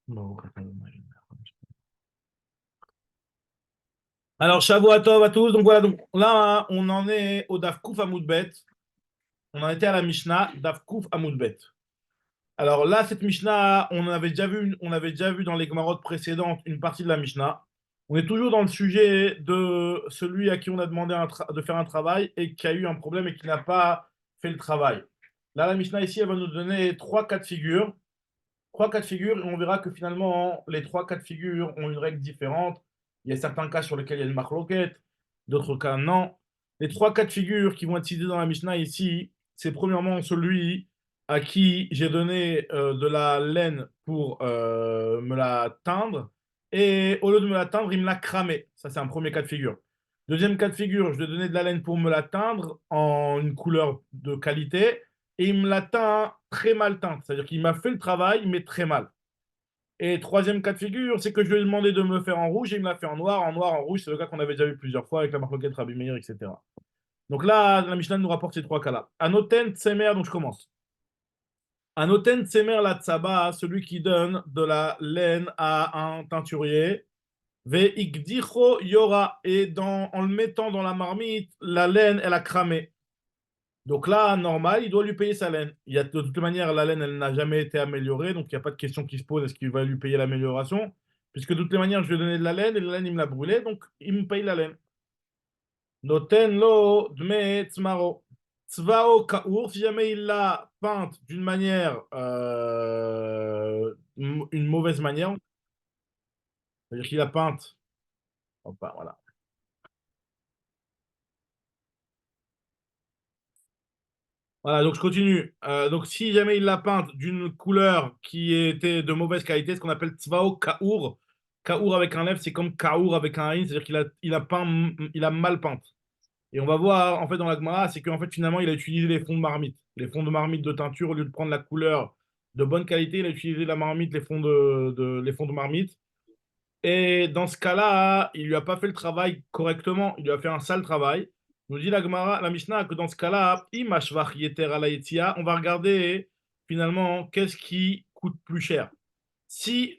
Bon, alors, Shavua Tov à tous. Donc voilà, donc là, on en est au Daf Kouf Amoud Bet. On en était à la Mishnah, Daf Kouf Amoud Bet. Alors là, cette Mishnah, on avait déjà vu dans les Gemarot précédentes une partie de la Mishnah. On est toujours dans le sujet de celui à qui on a demandé de faire un travail et qui a eu un problème et qui n'a pas fait le travail. Là, la Mishnah ici, elle va nous donner trois cas de figure. Trois cas de figure, et on verra que finalement, les trois cas de figure ont une règle différente. Il y a certains cas sur lesquels il y a une marloquette, d'autres cas non. Les trois cas de figure qui vont être cités dans la Mishnah ici, c'est premièrement celui à qui j'ai donné de la laine pour me la teindre, et au lieu de me la teindre, il me l'a cramé. Ça, c'est un premier cas de figure. Deuxième cas de figure, je lui ai donné de la laine pour me la teindre en une couleur de qualité et il me l'a teint très mal teinte. C'est-à-dire qu'il m'a fait le travail, mais très mal. Et troisième cas de figure, c'est que je lui ai demandé de me le faire en rouge et il me l'a fait en noir. En noir, en rouge, c'est le cas qu'on avait déjà vu plusieurs fois avec la marque Rabbi Meir, etc. Donc là, la Mishnah nous rapporte ces trois cas-là. Anoten Tsemer, donc je commence. Anoten Tsemer la tsaba, celui qui donne de la laine à un teinturier. Ve ikdicho yora, et en le mettant dans la marmite, la laine, elle a cramé. Donc là, normal, il doit lui payer sa laine. Il y a, de toute manière, la laine, elle n'a jamais été améliorée, donc il n'y a pas de question qui se pose, est-ce qu'il va lui payer l'amélioration? Puisque de toutes les manières, je lui ai donné de la laine, et la laine, il me l'a brûlée, donc il me paye la laine. Noten lo dme tzmaro. Tzvao kaour, si jamais il l'a peinte d'une manière, une mauvaise manière, c'est-à-dire qu'il l'a peinte, hop, voilà. Voilà, donc je continue. Donc si jamais il l'a peinte d'une couleur qui était de mauvaise qualité, ce qu'on appelle Tzvao Kaour. Kaour avec un F, c'est comme Kaour avec un I, c'est-à-dire qu'il a peint, il a mal peinte. Et on va voir, en fait, dans la Gemara, c'est qu'en fait, finalement, il a utilisé les fonds de marmite. Les fonds de marmite de teinture, au lieu de prendre la couleur de bonne qualité, il a utilisé la marmite, les fonds de marmite. Et dans ce cas-là, il lui a pas fait le travail correctement, il lui a fait un sale travail. Nous dit la Gemara, la Mishnah, que dans ce cas-là, imashvach yeter ala yetzia, on va regarder finalement qu'est-ce qui coûte plus cher. Si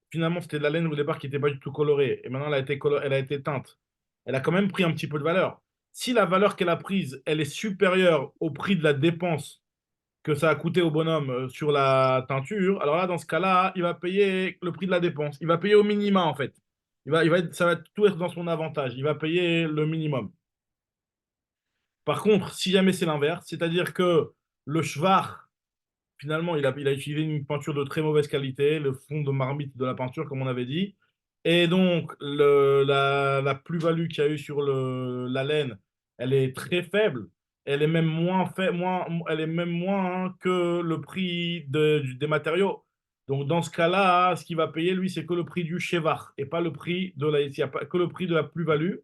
finalement c'était de la laine au départ qui n'était pas du tout colorée, et maintenant elle a été teinte, elle a quand même pris un petit peu de valeur. Si la valeur qu'elle a prise, elle est supérieure au prix de la dépense que ça a coûté au bonhomme sur la teinture, alors là, dans ce cas-là, il va payer le prix de la dépense. Il va payer au minimum, en fait. Ça va tout être dans son avantage. Il va payer le minimum. Par contre, si jamais c'est l'inverse, c'est-à-dire que le shvar, finalement, il a utilisé une peinture de très mauvaise qualité, le fond de marmite de la peinture, comme on avait dit. Et donc, la plus-value qu'il y a eu sur la laine, elle est très faible. Elle est même elle est même moins que le prix des matériaux. Donc, dans ce cas-là, ce qu'il va payer, lui, c'est que le prix du chevar et pas le prix de il y a pas que le prix de la plus-value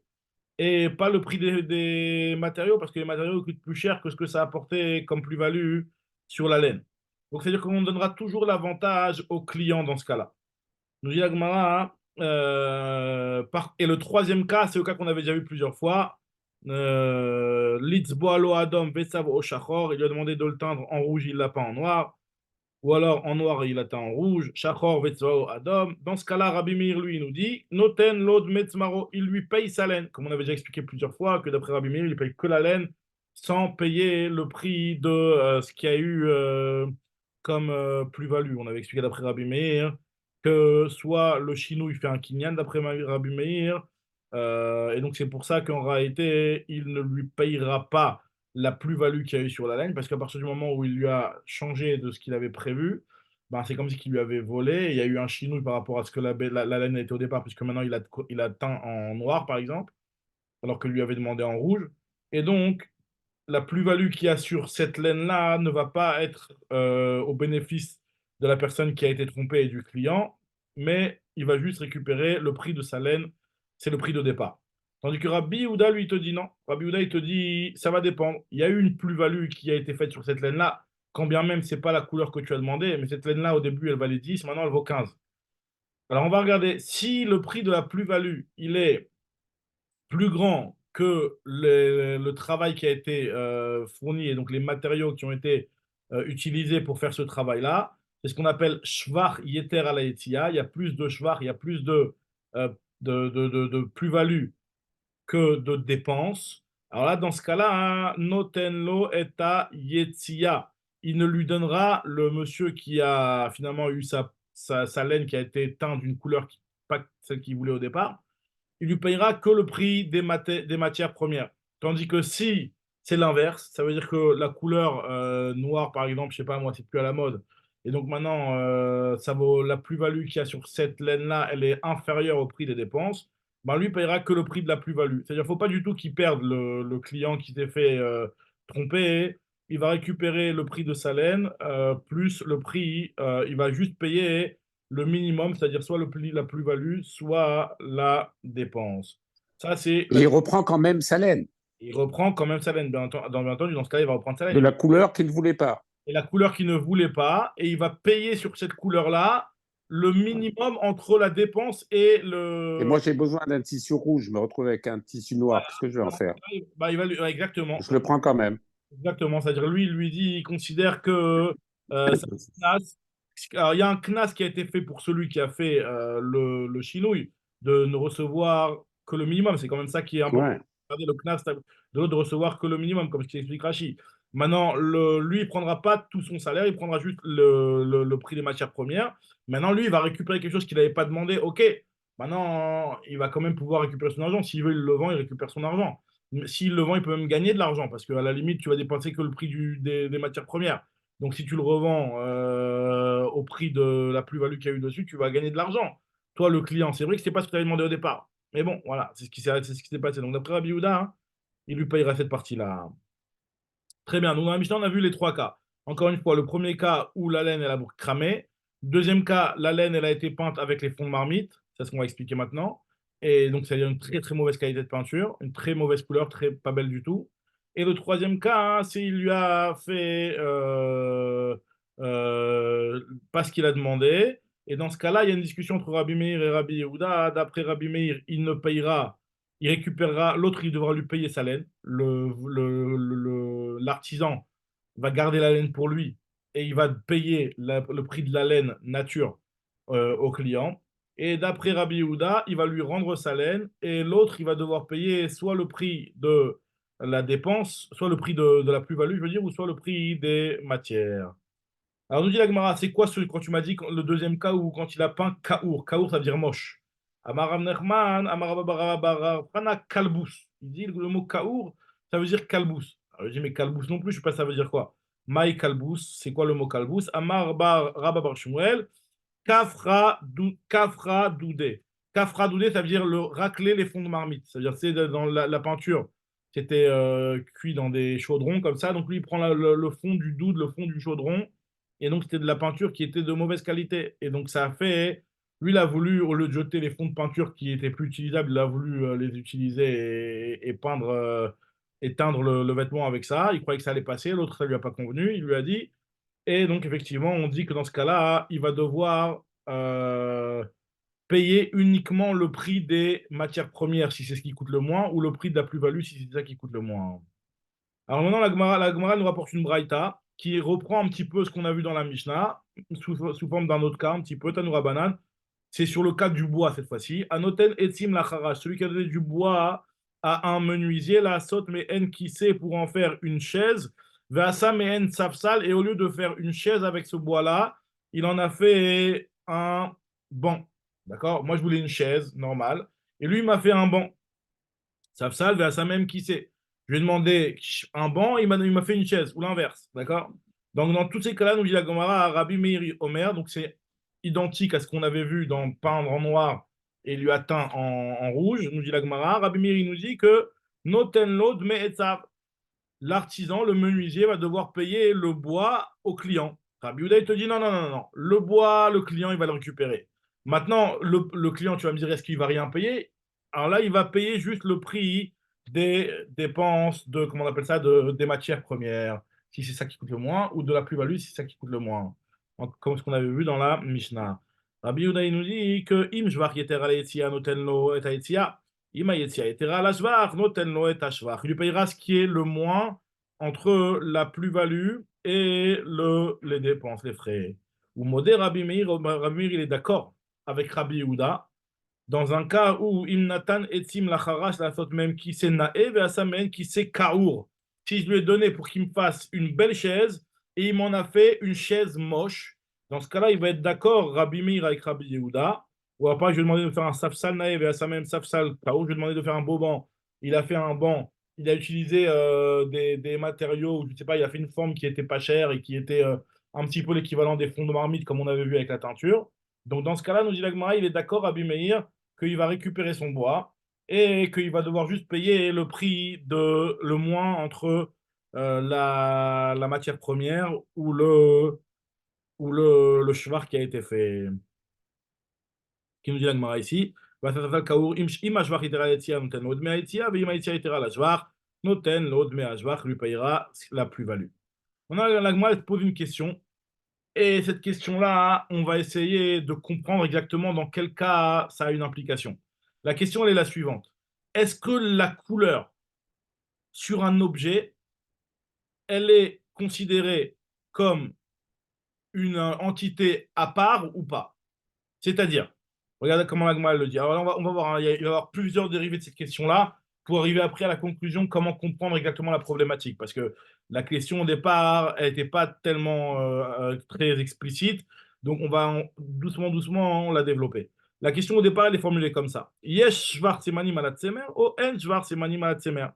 et pas le prix des matériaux, parce que les matériaux coûtent plus cher que ce que ça a apporté comme plus-value sur la laine. Donc, c'est-à-dire qu'on donnera toujours l'avantage au client dans ce cas-là. Nous dit la Gemara, hein, et le troisième cas, c'est le cas qu'on avait déjà vu plusieurs fois. Litzbo alo adam vesav o shachor, il lui a demandé de le teindre en rouge, il l'a peint en noir. Ou alors en noir, il atteint en rouge. Shachor vetzvao adam. Dans ce cas-là, Rabbi Meir, lui, il nous dit Noten lod metzmaro. Il lui paye sa laine. Comme on avait déjà expliqué plusieurs fois, que d'après Rabbi Meir, il paye que la laine sans payer le prix de ce qu'il y a eu comme plus-value. On avait expliqué d'après Rabbi Meir que soit le chinou, il fait un kinyan d'après Rabbi Meir. Et donc, c'est pour ça qu'en réalité, il ne lui payera pas la plus-value qu'il y a eu sur la laine, parce qu'à partir du moment où il lui a changé de ce qu'il avait prévu, ben, c'est comme si qu'il lui avait volé. Il y a eu un chinouille par rapport à ce que la laine était au départ, puisque maintenant il a teint en noir, par exemple, alors que lui avait demandé en rouge. Et donc, la plus-value qu'il y a sur cette laine-là ne va pas être au bénéfice de la personne qui a été trompée et du client, mais il va juste récupérer le prix de sa laine, c'est le prix de départ. Tandis que Rabbi Houda, lui, il te dit non. Rabbi Houda, il te dit, ça va dépendre. Il y a eu une plus-value qui a été faite sur cette laine-là, quand bien même c'est pas la couleur que tu as demandé, mais cette laine-là, au début, elle valait 10, maintenant elle vaut 15. Alors on va regarder si le prix de la plus-value, il est plus grand que le travail qui a été fourni et donc les matériaux qui ont été utilisés pour faire ce travail-là, C'est ce qu'on appelle shvar yeter ala yetzia. Il y a plus de shvar, il y a plus euh, de plus-value que de dépenses. Alors là, dans ce cas-là, hein, notenlo eta yetzia. Il ne lui donnera le monsieur qui a finalement eu sa laine qui a été teinte d'une couleur pas celle qu'il voulait au départ, il lui payera que le prix des matières premières. Tandis que si c'est l'inverse, ça veut dire que la couleur noire, par exemple, je sais pas moi, c'est plus à la mode. Et donc maintenant, ça vaut la plus-value qu'il y a sur cette laine-là, elle est inférieure au prix des dépenses. Ben, lui payera que le prix de la plus-value. C'est-à-dire qu'il ne faut pas du tout qu'il perde le client qui s'est fait tromper. Il va récupérer le prix de sa laine plus le prix, il va juste payer le minimum, c'est-à-dire soit la plus-value, soit la dépense. Ça, c'est Et il reprend quand même sa laine, il reprend quand même sa laine. Bien entendu, dans ce cas, il va reprendre sa de laine. la couleur qu'il ne voulait pas. Et la couleur qu'il ne voulait pas, et il va payer sur cette couleur-là le minimum entre la dépense et Et le. moi, j'ai besoin d'un tissu rouge, je me retrouve avec un tissu noir. Qu'est-ce que je vais en faire? Bah, ouais, exactement. Je le prends quand même. Exactement. C'est-à-dire, lui, il lui dit, il considère que c'est un knas. Alors, il y a un knas qui a été fait pour celui qui a fait le chinouille, de ne recevoir que le minimum. C'est quand même ça qui est important. Ouais. Regardez le knas de l'autre de recevoir que le minimum, comme ce qu'il explique Rachi. Maintenant, lui, il ne prendra pas tout son salaire, il prendra juste le prix des matières premières. Maintenant, lui, il va récupérer quelque chose qu'il n'avait pas demandé. OK. Maintenant, il va quand même pouvoir récupérer son argent. S'il veut, il le vend, il récupère son argent. S'il le vend, il peut même gagner de l'argent parce qu'à la limite, tu vas dépenser que le prix des matières premières. Donc, si tu le revends au prix de la plus-value qu'il y a eu dessus, tu vas gagner de l'argent. Toi, le client, c'est vrai que ce n'est pas ce que tu avais demandé au départ. Mais bon, voilà, c'est ce qui s'est passé. Donc, d'après Rabbi Yehuda, hein, il lui payera cette partie-là. Très bien. Donc, dans la Mishnah, on a vu les trois cas. Encore une fois, le premier cas où la laine, elle a cramé. Deuxième cas, la laine, elle a été peinte avec les fonds de marmite. C'est ce qu'on va expliquer maintenant. Et donc, c'est une très, très mauvaise qualité de peinture, une très mauvaise couleur, très pas belle du tout. Et le troisième cas, hein, c'est il lui a fait pas ce qu'il a demandé. Et dans ce cas-là, il y a une discussion entre Rabbi Meir et Rabbi Yehuda. D'après Rabbi Meir, il ne payera, il récupérera, l'autre, il devra lui payer sa laine. L'artisan va garder la laine pour lui et il va payer le prix de la laine nature au client. Et d'après Rabbi Yehuda, il va lui rendre sa laine et l'autre, il va devoir payer soit le prix de la dépense, soit le prix de la plus-value, je veux dire, ou soit le prix des matières. Alors, nous dit la Gemara, c'est quoi quand tu m'as dit le deuxième cas où quand il a peint Kaour? Kaour, ça veut dire moche. Amaram Nechman, Prana Kalbous. Il dit le mot Kaour, ça veut dire Kalbous. Alors, je dis, mais Kalbous non plus, je ne sais pas ça veut dire quoi. Maï Kalbous, c'est quoi le mot Kalbous? Amar Rabba Bar Shmuel, Kafra Doudé. Kafra Doudé, ça veut dire le racler les fonds de marmite. C'est-à-dire, c'est dans la peinture. C'était cuit dans des chaudrons comme ça. Donc, lui, il prend le fond du doude, le fond du chaudron. Et donc, c'était de la peinture qui était de mauvaise qualité. Et donc, ça a fait. Lui, il a voulu, au lieu de jeter les fonds de peinture qui étaient plus utilisables, il a voulu les utiliser et peindre, et teindre le vêtement avec ça. Il croyait que ça allait passer. L'autre, ça lui a pas convenu. Il lui a dit. Et donc, effectivement, on dit que dans ce cas-là, il va devoir payer uniquement le prix des matières premières si c'est ce qui coûte le moins, ou le prix de la plus-value si c'est ça qui coûte le moins. Alors maintenant, la Gemara nous rapporte une braïta qui reprend un petit peu ce qu'on a vu dans la Mishnah, sous forme d'un autre cas, un petit peu, Tanoura Banane. C'est sur le cas du bois cette fois-ci. Anoten etzim lacharash, celui qui a donné du bois à un menuisier, la saute mais en qui sait pour en faire une chaise, veasa mais en safsal, et au lieu de faire une chaise avec ce bois-là, il en a fait un banc. D'accord? Moi, je voulais une chaise normale, et lui, il m'a fait un banc. Safsal, veasa même qui sait. Je lui ai demandé un banc, il m'a fait une chaise, ou l'inverse. D'accord? Donc, dans tous ces cas-là, nous dit la Gomara à Rabbi Meir Omer, donc c'est identique à ce qu'on avait vu dans peindre en noir et lui a teint en rouge, nous dit la Gemara. Rabbi Meir nous dit que noten lod me etzav. L'artisan, le menuisier, va devoir payer le bois au client. Rabbi Yehuda, il te dit non, non, non, non. Le bois, le client, il va le récupérer. Maintenant, le client, tu vas me dire, est-ce qu'il va rien payer? Alors là, il va payer juste le prix des dépenses de, comment on appelle ça, des matières premières, si c'est ça qui coûte le moins, ou de la plus-value, si c'est ça qui coûte le moins. Comme ce qu'on avait vu dans la Mishnah. Rabbi Yehuda, il nous dit que im shvach yeter ala yetzia noten lo et yetzia. Ima yetzia yetera ala shvach noten lo et shvach. Il lui payera ce qui est le moins entre la plus-value et les dépenses, les frais. Ou modé Rabbi Meir, il est d'accord avec Rabbi Yehuda dans un cas où Imnatan etzim lacharash la faute même qui s'est naé ve'asamen qui s'est kaour. Si je lui ai donné pour qu'il me fasse une belle chaise et il m'en a fait une chaise moche, dans ce cas-là, il va être d'accord Rabbi Meir avec Rabbi Yehuda. Ou après, je lui ai demandé de faire un safsal naé ve'asamen safsal kaour. Je lui ai demandé de faire un beau banc. Il a fait un banc. Il a utilisé des matériaux, je ne sais pas, il a fait une forme qui était pas chère et qui était un petit peu l'équivalent des fonds de marmite comme on avait vu avec la teinture. Donc dans ce cas-là, nous dit l'Agmara, il est d'accord, Rabbi Meir, qu'il va récupérer son bois et qu'il va devoir juste payer le prix de le moins entre la matière première ou le shvar qui a été fait. Qui nous dit la Gemara ici. Im hashvar yitera letzia, noten lo dmei hayetzia, veim hayetzia yitera l'hashvar, noten lo dmei hashvar, lui payera la plus-value. Maintenant, la Gemara elle se pose une question. Et cette question-là, on va essayer de comprendre exactement dans quel cas ça a une implication. La question, elle est la suivante. Est-ce que la couleur sur un objet, elle est considérée comme une entité à part ou pas? C'est-à-dire, regardez comment l'Agma le dit. Alors là, on va voir, hein, il va y avoir plusieurs dérivés de cette question-là pour arriver après à la conclusion comment comprendre exactement la problématique. Parce que la question au départ, elle n'était pas tellement très explicite. Donc on va doucement, doucement la développer. La question au départ, elle est formulée comme ça. Yesh shvar semanim ala tsemer ou en shvar semanim ala tsemer.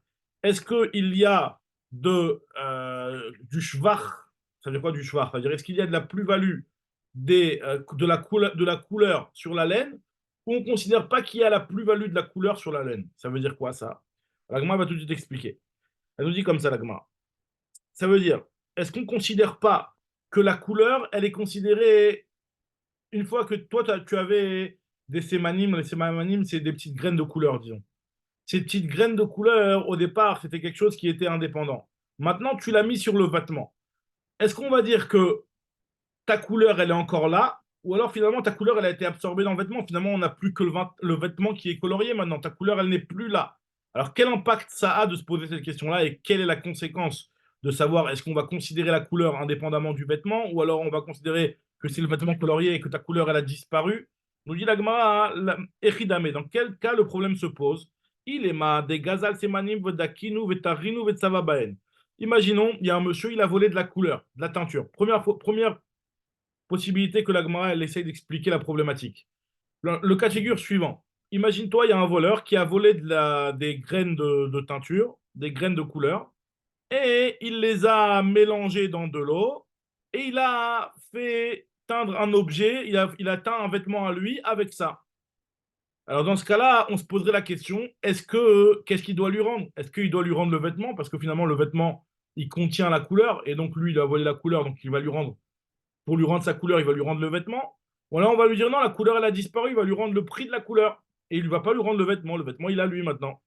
Est-ce qu'il y a du shvar? Ça veut dire quoi du shvar? C'est-à-dire, est-ce qu'il y a de la plus-value de la couleur sur la laine, ou on ne considère pas qu'il y a la plus-value de la couleur sur la laine. Ça veut dire quoi ça? L'agma va tout de suite expliquer. Elle nous dit comme ça, l'agma. Ça veut dire, est-ce qu'on ne considère pas que la couleur, elle est considérée, une fois que toi, tu avais des sémanimes, les sémanimes, c'est des petites graines de couleur, disons. Ces petites graines de couleur, au départ, c'était quelque chose qui était indépendant. Maintenant, tu l'as mis sur le vêtement. Est-ce qu'on va dire que ta couleur, elle est encore là, ou alors finalement ta couleur, elle a été absorbée dans le vêtement. Finalement, on n'a plus que le vêtement qui est colorié maintenant. Ta couleur, elle n'est plus là. Alors, quel impact ça a de se poser cette question-là et quelle est la conséquence de savoir est-ce qu'on va considérer la couleur indépendamment du vêtement ou alors on va considérer que c'est le vêtement colorié et que ta couleur, elle a disparu? Nous dit la Gemara, Echidame, dans quel cas le problème se pose? Il est ma des gazal semanim vedakinu vetarinu vetsavabaen. Imaginons, il y a un monsieur, il a volé de la couleur, de la teinture. Première possibilité que la Gemara elle essaye d'expliquer la problématique. Le cas de figure suivant. Imagine-toi, il y a un voleur qui a volé des graines de teinture, des graines de couleur, et il les a mélangées dans de l'eau, et il a fait teindre un objet, il a teint un vêtement à lui avec ça. Alors dans ce cas-là, on se poserait la question, qu'est-ce qu'il doit lui rendre? Est-ce qu'il doit lui rendre le vêtement? Parce que finalement, le vêtement, il contient la couleur, et donc lui, il a volé la couleur, donc il va lui rendre pour lui rendre sa couleur, il va lui rendre le vêtement. Voilà, on va lui dire non, la couleur, elle a disparu, il va lui rendre le prix de la couleur. Et il ne va pas lui rendre le vêtement. Le vêtement, il a lui maintenant.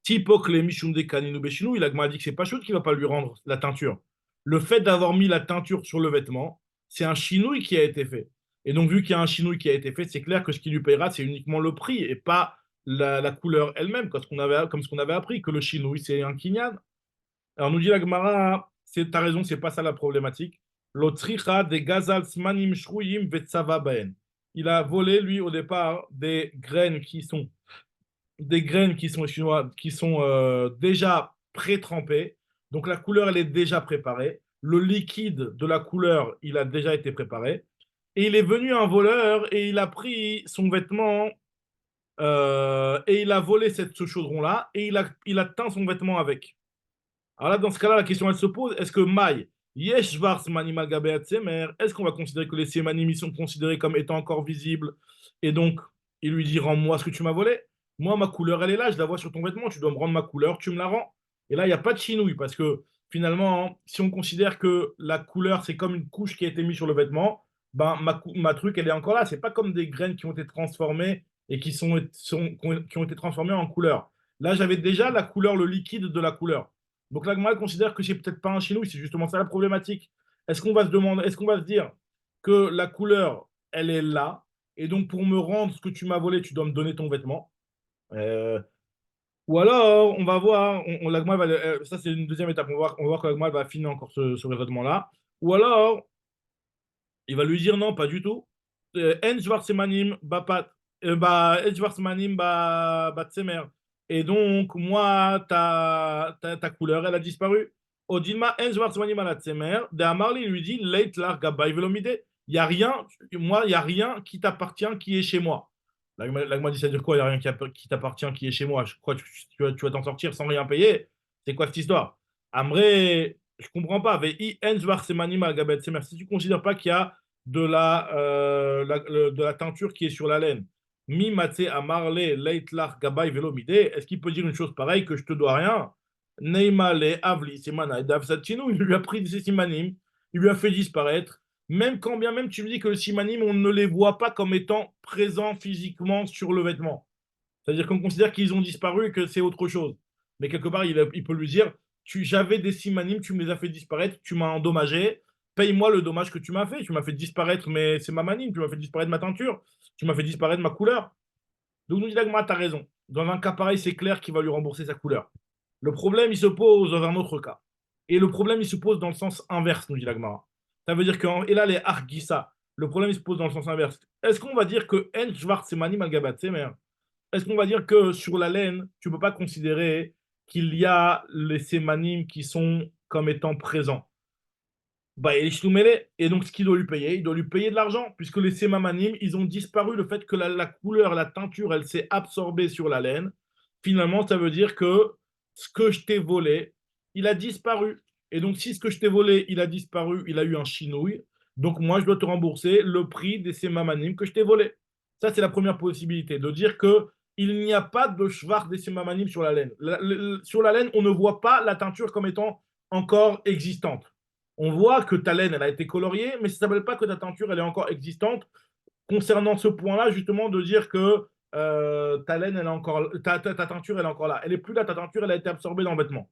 Tipok les Mishunde Kaninu Beshinu, il a dit que c'est pas chouette qui ne va pas lui rendre la teinture. Le fait d'avoir mis la teinture sur le vêtement, c'est un chinouille qui a été fait. Et donc, vu qu'il y a un chinouille qui a été fait, c'est clair que ce qui lui payera, c'est uniquement le prix et pas la couleur elle-même, comme ce qu'on avait appris, que le chinouille, c'est un kinyan. Alors, nous dit la Gemara, t'as raison, c'est pas ça la problématique. L'otricha des gazal smanim shruyim vetsava baen. Il a volé, lui, au départ, des graines qui sont chinois, qui sont déjà pré-trempées. Donc, la couleur, elle est déjà préparée. Le liquide de la couleur, il a déjà été préparé. Et il est venu un voleur et il a pris son vêtement et il a volé ce chaudron-là et il a teint son vêtement avec. Alors là, dans ce cas-là, la question elle se pose, est-ce que Maï, Yesh Vars Manimal Gabeat Semer, est-ce qu'on va considérer que les Sémanim sont considérés comme étant encore visibles? Et donc, il lui dit, rends-moi ce que tu m'as volé. Moi, ma couleur, elle est là, je la vois sur ton vêtement, tu dois me rendre ma couleur, tu me la rends. Et là, il n'y a pas de chinouille, parce que finalement, hein, si on considère que la couleur, c'est comme une couche qui a été mise sur le vêtement, ben, ma truc, elle est encore là. C'est pas comme des graines qui ont été transformées et qui ont été transformées en couleur. Là, j'avais déjà la couleur, le liquide de la couleur. Donc l'Agma considère que c'est peut-être pas un chinouille, c'est justement ça la problématique. Est-ce qu'on va se dire que la couleur, elle est là, et donc pour me rendre ce que tu m'as volé, tu dois me donner ton vêtement. Euh, ou alors, on va voir, l'Agma ça c'est une deuxième étape, on va voir que l'Agma va affiner encore ce raisonnement-là. Ou alors, Il va lui dire non, pas du tout. En Schwarzemanim Bapat, En Schwarzemanim Batsemer. Et donc, moi, ta couleur, elle a disparu. Odilma En Schwarzemanim Alatsemer, de Amarli lui dit Leit Lar Gabay Velomide. Il n'y a rien, moi, il n'y a rien qui t'appartient qui est chez moi. L'agma dit, ça veut dire quoi? Il n'y a rien qui t'appartient qui est chez moi. Je crois que tu vas t'en sortir sans rien payer. C'est quoi cette histoire? Amré, je comprends pas. Vei En Schwarzemanim Al Gabay Tsemer. Si tu ne considères pas qu'il y a de la teinture qui est sur la laine. Mi matse amarle leitlach gabay velomide. Est-ce qu'il peut dire une chose pareille que je te dois rien? Neymale avli simana et davsatchinu. Il lui a pris ses simanim, il lui a fait disparaître. Même quand bien même tu me dis que le simanim, on ne les voit pas comme étant présents physiquement sur le vêtement. C'est-à-dire qu'on considère qu'ils ont disparu et que c'est autre chose. Mais quelque part, il peut lui dire, j'avais des simanim, tu me les as fait disparaître, tu m'as endommagé, paye-moi le dommage que tu m'as fait. Tu m'as fait disparaître, mais c'est ma manime, tu m'as fait disparaître ma teinture, tu m'as fait disparaître ma couleur. Donc nous dit Dagmara, tu as raison. Dans un cas pareil, c'est clair qu'il va lui rembourser sa couleur. Le problème, il se pose dans un autre cas. Et le problème, il se pose dans le sens inverse, nous dit Dagmara. Ça veut dire que, et là, les Argissa, le problème, il se pose dans le sens inverse. Est-ce qu'on va dire que En Schwarz et Manim Al-Gabat, est-ce qu'on va dire que sur la laine, tu ne peux pas considérer qu'il y a les sémanim qui sont comme étant présents? Bah, et donc, ce qu'il doit lui payer, il doit lui payer de l'argent, puisque les sémamanim, ils ont disparu. Le fait que la couleur, la teinture, elle s'est absorbée sur la laine. Finalement, ça veut dire que ce que je t'ai volé, il a disparu. Et donc, si ce que je t'ai volé, il a disparu, il a eu un chinouille, donc moi, je dois te rembourser le prix des sémamanim que je t'ai volé. Ça, c'est la première possibilité, de dire que il n'y a pas de schwarz des sémamanim sur la laine. Sur la laine, on ne voit pas la teinture comme étant encore existante. On voit que ta laine, elle a été coloriée, mais ça ne veut pas que ta teinture, elle est encore existante. Concernant ce point-là, justement, de dire que ta laine, elle est encore, ta teinture, elle est encore là. Elle est plus là, ta teinture, elle a été absorbée dans le vêtement.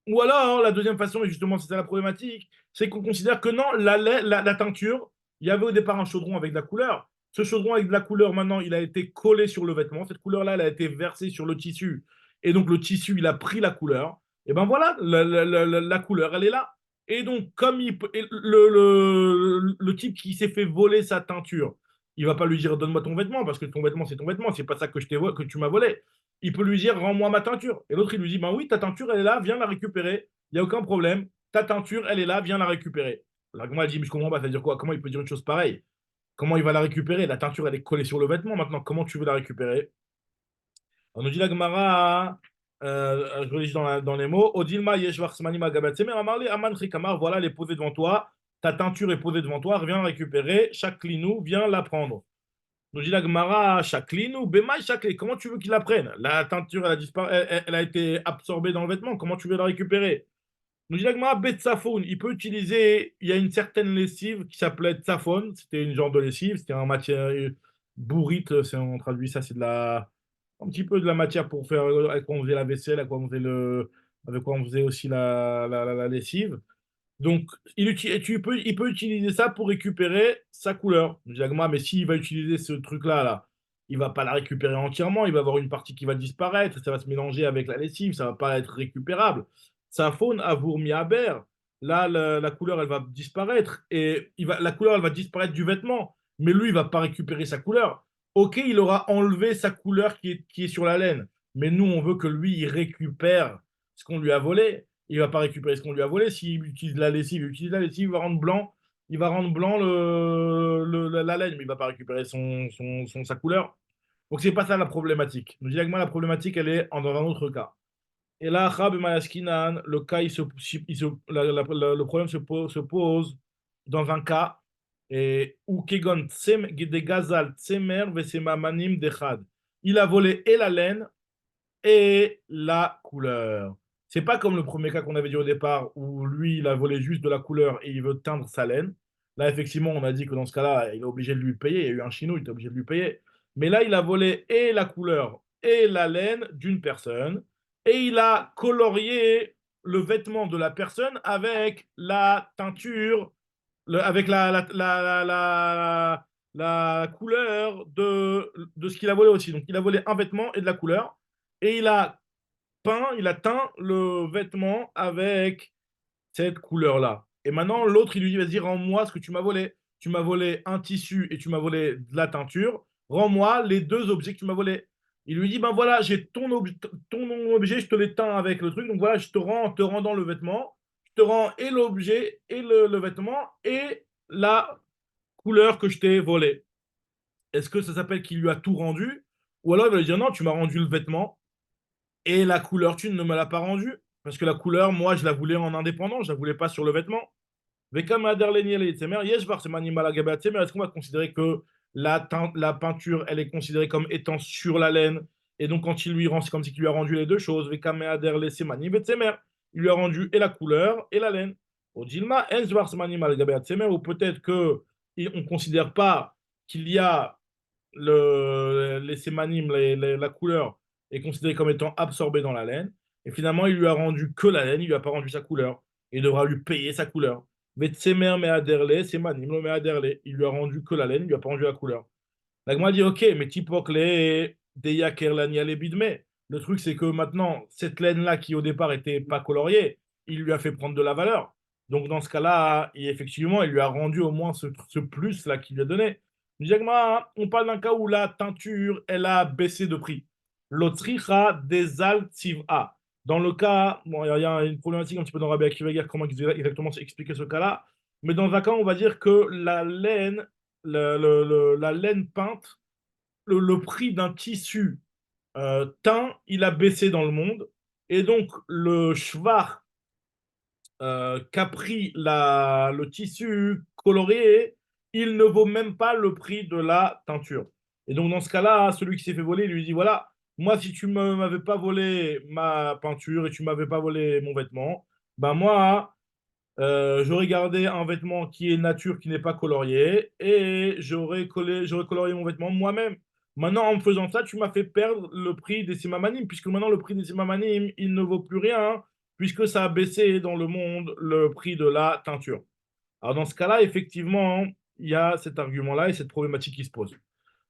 Ou alors, la deuxième façon, et justement, c'est ça la problématique, c'est qu'on considère que non, la teinture, il y avait au départ un chaudron avec de la couleur. Ce chaudron avec de la couleur, maintenant, il a été collé sur le vêtement. Cette couleur-là, elle a été versée sur le tissu. Et donc, le tissu, il a pris la couleur. Et ben voilà, la couleur, elle est là. Et donc, comme le type qui s'est fait voler sa teinture, il va pas lui dire donne-moi ton vêtement, parce que ton vêtement, c'est ton vêtement, c'est pas ça que tu m'as volé. Il peut lui dire rends-moi ma teinture. Et l'autre, il lui dit ben oui, ta teinture, elle est là, viens la récupérer. Il n'y a aucun problème. Ta teinture, elle est là, viens la récupérer. L'argument, elle dit mais je comprends pas, ça veut dire quoi? Comment il peut dire une chose pareille? Comment il va la récupérer? La teinture, elle est collée sur le vêtement maintenant. Comment tu veux la récupérer? On nous dit la Gemara, je relis dans les mots, Odilma yeshvar smani magabatsemer, amarli aman chikamar, voilà, elle est posée devant toi, ta teinture est posée devant toi, viens la récupérer, chaque linou, viens la prendre. Nous dit la Gemara, Chaklin ou Bemaï Chaklé, comment tu veux qu'il la prenne? La teinture, elle a disparu, elle a été absorbée dans le vêtement, comment tu veux la récupérer? Nous dit la Gemara, Betsaphone, il peut utiliser, il y a une certaine lessive qui s'appelait Tsaphone, c'était une genre de lessive, c'était un matière bourrite, on traduit ça, c'est un petit peu de la matière pour faire, avec quoi on faisait la vaisselle, avec quoi on faisait aussi la lessive. Donc, il peut utiliser ça pour récupérer sa couleur. Je dis, Agma, mais s'il va utiliser ce truc-là, là, il va pas la récupérer entièrement. Il va avoir une partie qui va disparaître. Ça va se mélanger avec la lessive. Ça va pas être récupérable. Sa faune a vourmi à berre. Là, la couleur, elle va disparaître. Et la couleur, elle va disparaître du vêtement. Mais lui, il va pas récupérer sa couleur. Ok, il aura enlevé sa couleur qui est sur la laine. Mais nous, on veut que lui, il récupère ce qu'on lui a volé. Il va pas récupérer ce qu'on lui a volé. S'il utilise la lessive, il va rendre blanc la laine, mais il va pas récupérer sa couleur. Donc c'est pas ça la problématique. Nous dit Agma, la problématique, elle est dans un autre cas. Et là, Chab et Malaskinan, le cas, le problème se pose dans un cas où Kegon de Gazal Tsemer Vesema Manim Dechad. Il a volé et la laine et la couleur. C'est pas comme le premier cas qu'on avait dit au départ où lui, il a volé juste de la couleur et il veut teindre sa laine. Là, effectivement, on a dit que dans ce cas-là, il est obligé de lui payer. Il y a eu un chinou, il était obligé de lui payer. Mais là, il a volé et la couleur et la laine d'une personne et il a colorié le vêtement de la personne avec la teinture, avec la couleur de ce qu'il a volé aussi. Donc, il a volé un vêtement et de la couleur et il a teint le vêtement avec cette couleur-là. Et maintenant, l'autre, il lui dit, vas-y, rends-moi ce que tu m'as volé. tu m'as volé un tissu et tu m'as volé de la teinture. Rends-moi les deux objets que tu m'as volés. Il lui dit, ben voilà, j'ai ton objet, je te les teins avec le truc. Donc voilà, je te rends en te rendant le vêtement. Je te rends et l'objet et le vêtement et la couleur que je t'ai volée. Est-ce que ça s'appelle qu'il lui a tout rendu? Ou alors il va lui dire, non, tu m'as rendu le vêtement et la couleur, tu ne me l'as pas rendue. Parce que la couleur, moi, je la voulais en indépendant, je la voulais pas sur le vêtement. Est-ce qu'on va considérer que la peinture, elle est considérée comme étant sur la laine, et donc quand il lui rend, c'est comme si il lui a rendu les deux choses. Il lui a rendu et la couleur et la laine. Ou peut-être que on ne considère pas qu'il y a les sémanim, la couleur est considérée comme étant absorbée dans la laine, et finalement il lui a rendu que la laine, il lui a pas rendu sa couleur. Il devra lui payer sa couleur. Vetsemer Meaderle, c'est Manim, le Meaderle. Il lui a rendu que la laine, il lui a pas rendu la couleur. L'agma dit ok, mais Tipokle, Deya Kerlani Alebidme. Le truc, c'est que maintenant, cette laine-là, qui au départ était pas coloriée, il lui a fait prendre de la valeur. Donc dans ce cas-là, effectivement, il lui a rendu au moins ce plus-là qu'il lui a donné. L'agma, on parle d'un cas où la teinture, elle a baissé de prix. L'otricha des altiva. Dans le cas, bon, il y a une problématique un petit peu dans Rabbi Akiva Ger, comment exactement expliquer ce cas-là. Mais dans un cas, on va dire que la laine la laine peinte, le prix d'un tissu teint, il a baissé dans le monde. Et donc, le shvar qu'a pris le tissu coloré, il ne vaut même pas le prix de la teinture. Et donc, dans ce cas-là, celui qui s'est fait voler, il lui dit, voilà, moi, si tu ne m'avais pas volé ma peinture et tu ne m'avais pas volé mon vêtement, ben moi, j'aurais gardé un vêtement qui est nature, qui n'est pas colorié, et j'aurais colorié mon vêtement moi-même. Maintenant, en me faisant ça, tu m'as fait perdre le prix des simamanim, puisque maintenant le prix des simamanim, il ne vaut plus rien, puisque ça a baissé dans le monde le prix de la teinture. Alors dans ce cas-là, effectivement, il y a cet argument-là et cette problématique qui se pose.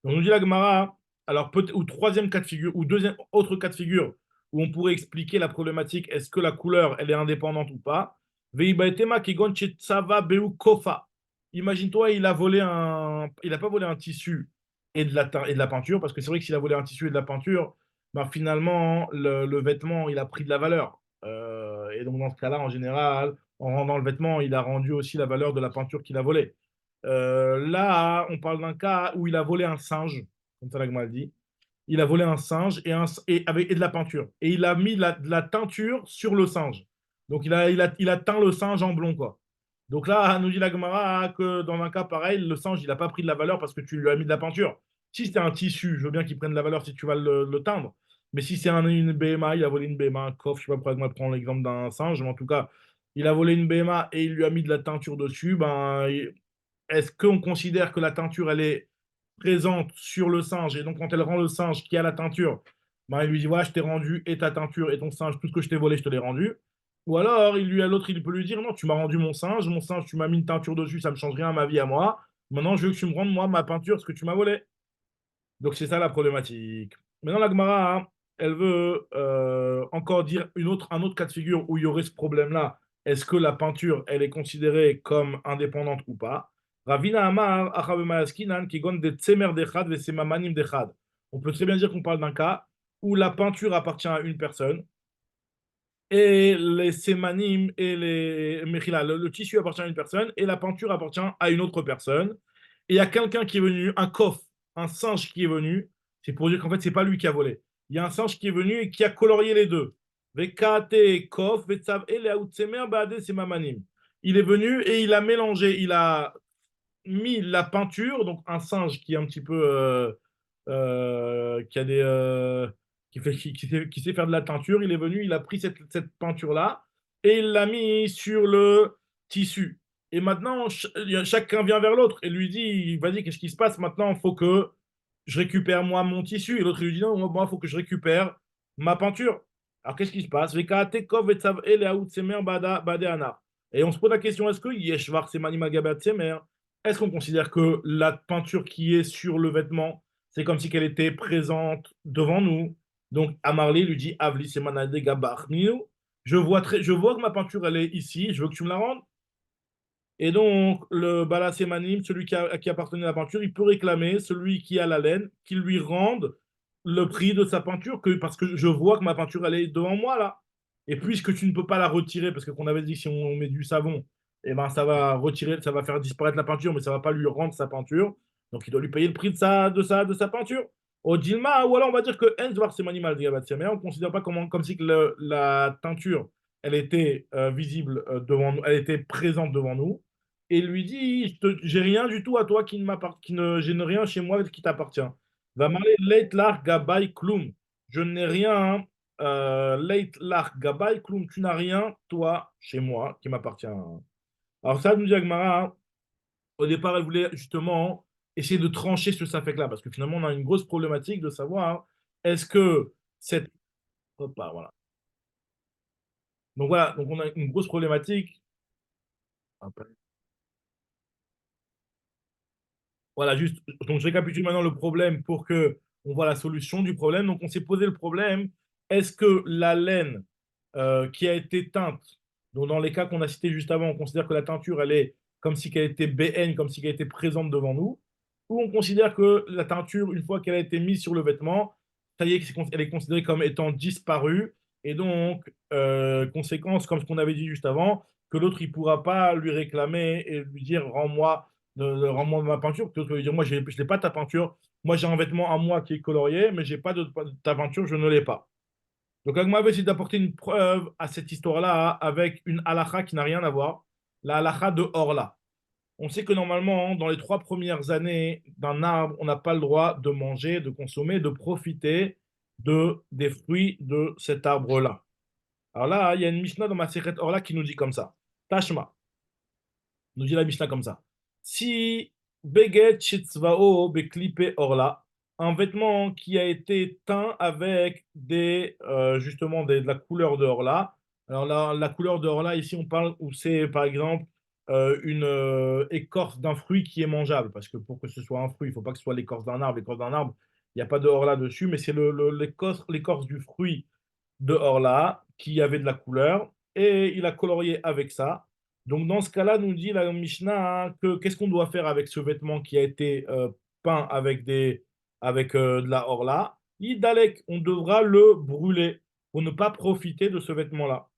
Donc nous dit la Gemara, alors peut ou troisième cas de figure, ou deuxième autre cas de figure, où on pourrait expliquer la problématique, est-ce que la couleur, elle est indépendante ou pas? Veibaetema kegon tsava beu kofa. Imagine-toi, il a pas volé un tissu et de la peinture, parce que c'est vrai que s'il a volé un tissu et de la peinture, ben finalement, le vêtement, il a pris de la valeur. Et donc dans ce cas-là, en général, en rendant le vêtement, il a rendu aussi la valeur de la peinture qu'il a volée. Là, on parle d'un cas où il a volé un singe, comme ça l'Agma dit. Il a volé un singe et de la peinture. Et il a mis de la teinture sur le singe. Donc il a teint le singe en blond, quoi. Donc là, nous dit la Gemara que dans un cas pareil, le singe, il n'a pas pris de la valeur parce que tu lui as mis de la peinture. Si c'est un tissu, je veux bien qu'il prenne de la valeur si tu vas le teindre. Mais si c'est une BMA, il a volé une BMA, un coffre, je ne sais pas pourquoi je prends l'exemple d'un singe, mais en tout cas, il a volé une BMA et il lui a mis de la teinture dessus, ben, est-ce qu'on considère que la teinture, elle est présente sur le singe, et donc quand elle rend le singe qui a la teinture, ben, il lui dit, voilà, je t'ai rendu et ta teinture et ton singe, tout ce que je t'ai volé, je te l'ai rendu. Ou alors, l'autre, il peut lui dire, non, tu m'as rendu mon singe, tu m'as mis une teinture dessus, ça ne me change rien à ma vie à moi. Maintenant, je veux que tu me rendes, moi, ma peinture, ce que tu m'as volé. Donc, c'est ça la problématique. Maintenant, la Gemara, hein, elle veut encore dire un autre cas de figure où il y aurait ce problème-là. Est-ce que la peinture, elle est considérée comme indépendante ou pas? Ravina Amar, Achabe Maaskinan, qui gonne des tsemer dechad, ve semamanim dechad. On peut très bien dire qu'on parle d'un cas où la peinture appartient à une personne et les sémanim et les mechila, le tissu appartient à une personne et la peinture appartient à une autre personne. Et il y a quelqu'un qui est venu, un kof, un singe qui est venu, c'est pour dire qu'en fait, c'est pas lui qui a volé. Il y a un singe qui est venu et qui a colorié les deux. Vekate kof, vetsav ele autsemer baade semamanim. Il est venu et il a mélangé, il a mis la peinture, donc un singe qui est un petit peu qui a des qui sait faire de la teinture, il est venu, il a pris cette peinture-là et il l'a mis sur le tissu. Et maintenant, chacun vient vers l'autre et lui dit, vas-y, qu'est-ce qui se passe maintenant? Il faut que je récupère moi mon tissu. Et l'autre lui dit, non, moi, il faut que je récupère ma peinture. Alors, qu'est-ce qui se passe? Et on se pose la question, est-ce que Yeshvar Semani Magabat Semer, est-ce qu'on considère que la peinture qui est sur le vêtement, c'est comme si qu'elle était présente devant nous? Donc, Amarli lui dit, Avli Semanade Gabar. Je vois que ma peinture, elle est ici, je veux que tu me la rendes. Et donc, le Balasémanim, celui à qui appartenait la peinture, il peut réclamer, celui qui a la laine, qu'il lui rende le prix de sa peinture, parce que je vois que ma peinture, elle est devant moi, là. Et puisque tu ne peux pas la retirer, parce que qu'on avait dit que si on met du savon, eh ben, ça va retirer, ça va faire disparaître la peinture, mais ça va pas lui rendre sa peinture. Donc, il doit lui payer le prix de sa peinture. Au Dilma, ou alors on va dire que Hens Barsémanim al mais on ne considère pas comme si que la teinture, elle était visible devant nous, elle était présente devant nous et lui dit, j'ai rien du tout à toi je n'ai rien chez moi qui t'appartient. Va marler leit lar gabay klum. Je n'ai rien, leit lar gabay klum. Tu n'as rien, toi, chez moi, qui m'appartient. Alors ça, nous dit Agmara, hein, au départ, elle voulait justement essayer de trancher ce safek-là, parce que finalement, on a une grosse problématique de savoir, hein, est-ce que cette... Hop, voilà. Donc voilà, donc on a une grosse problématique. Voilà, juste, donc je récapitule maintenant le problème pour que on voit la solution du problème. Donc on s'est posé le problème, est-ce que la laine qui a été teinte, donc dans les cas qu'on a cités juste avant, on considère que la teinture, elle est comme si qu'elle était BN, comme si qu'elle était présente devant nous, ou on considère que la teinture, une fois qu'elle a été mise sur le vêtement, ça y est, elle est considérée comme étant disparue, et donc, conséquence, comme ce qu'on avait dit juste avant, que l'autre, il ne pourra pas lui réclamer et lui dire, rends-moi ma peinture, plutôt que de dire, moi, je n'ai pas ta peinture, moi, j'ai un vêtement à moi qui est colorié, mais j'ai pas de ta peinture, je ne l'ai pas. Donc, Agma veut essayer d'apporter une preuve à cette histoire-là avec une halakha qui n'a rien à voir, la halakha de Orla. On sait que normalement, dans les 3 premières années d'un arbre, on n'a pas le droit de manger, de consommer, de profiter des fruits de cet arbre-là. Alors là, il y a une Mishnah dans ma Sechet Orla qui nous dit comme ça. Tashma, nous dit la Mishnah comme ça. Si Beget Shitzvao Beklipe Orla, un vêtement qui a été teint avec justement de la couleur de Orla. Alors là, la couleur de Orla, ici, on parle où c'est par exemple une écorce d'un fruit qui est mangeable. Parce que pour que ce soit un fruit, il ne faut pas que ce soit l'écorce d'un arbre. L'écorce d'un arbre, il n'y a pas de Orla dessus, mais c'est l'écorce du fruit de Orla qui avait de la couleur et il a colorié avec ça. Donc dans ce cas-là, nous dit la Mishnah hein, que qu'est-ce qu'on doit faire avec ce vêtement qui a été peint avec de la Orla? Idalek, on devra le brûler pour ne pas profiter de ce vêtement-là.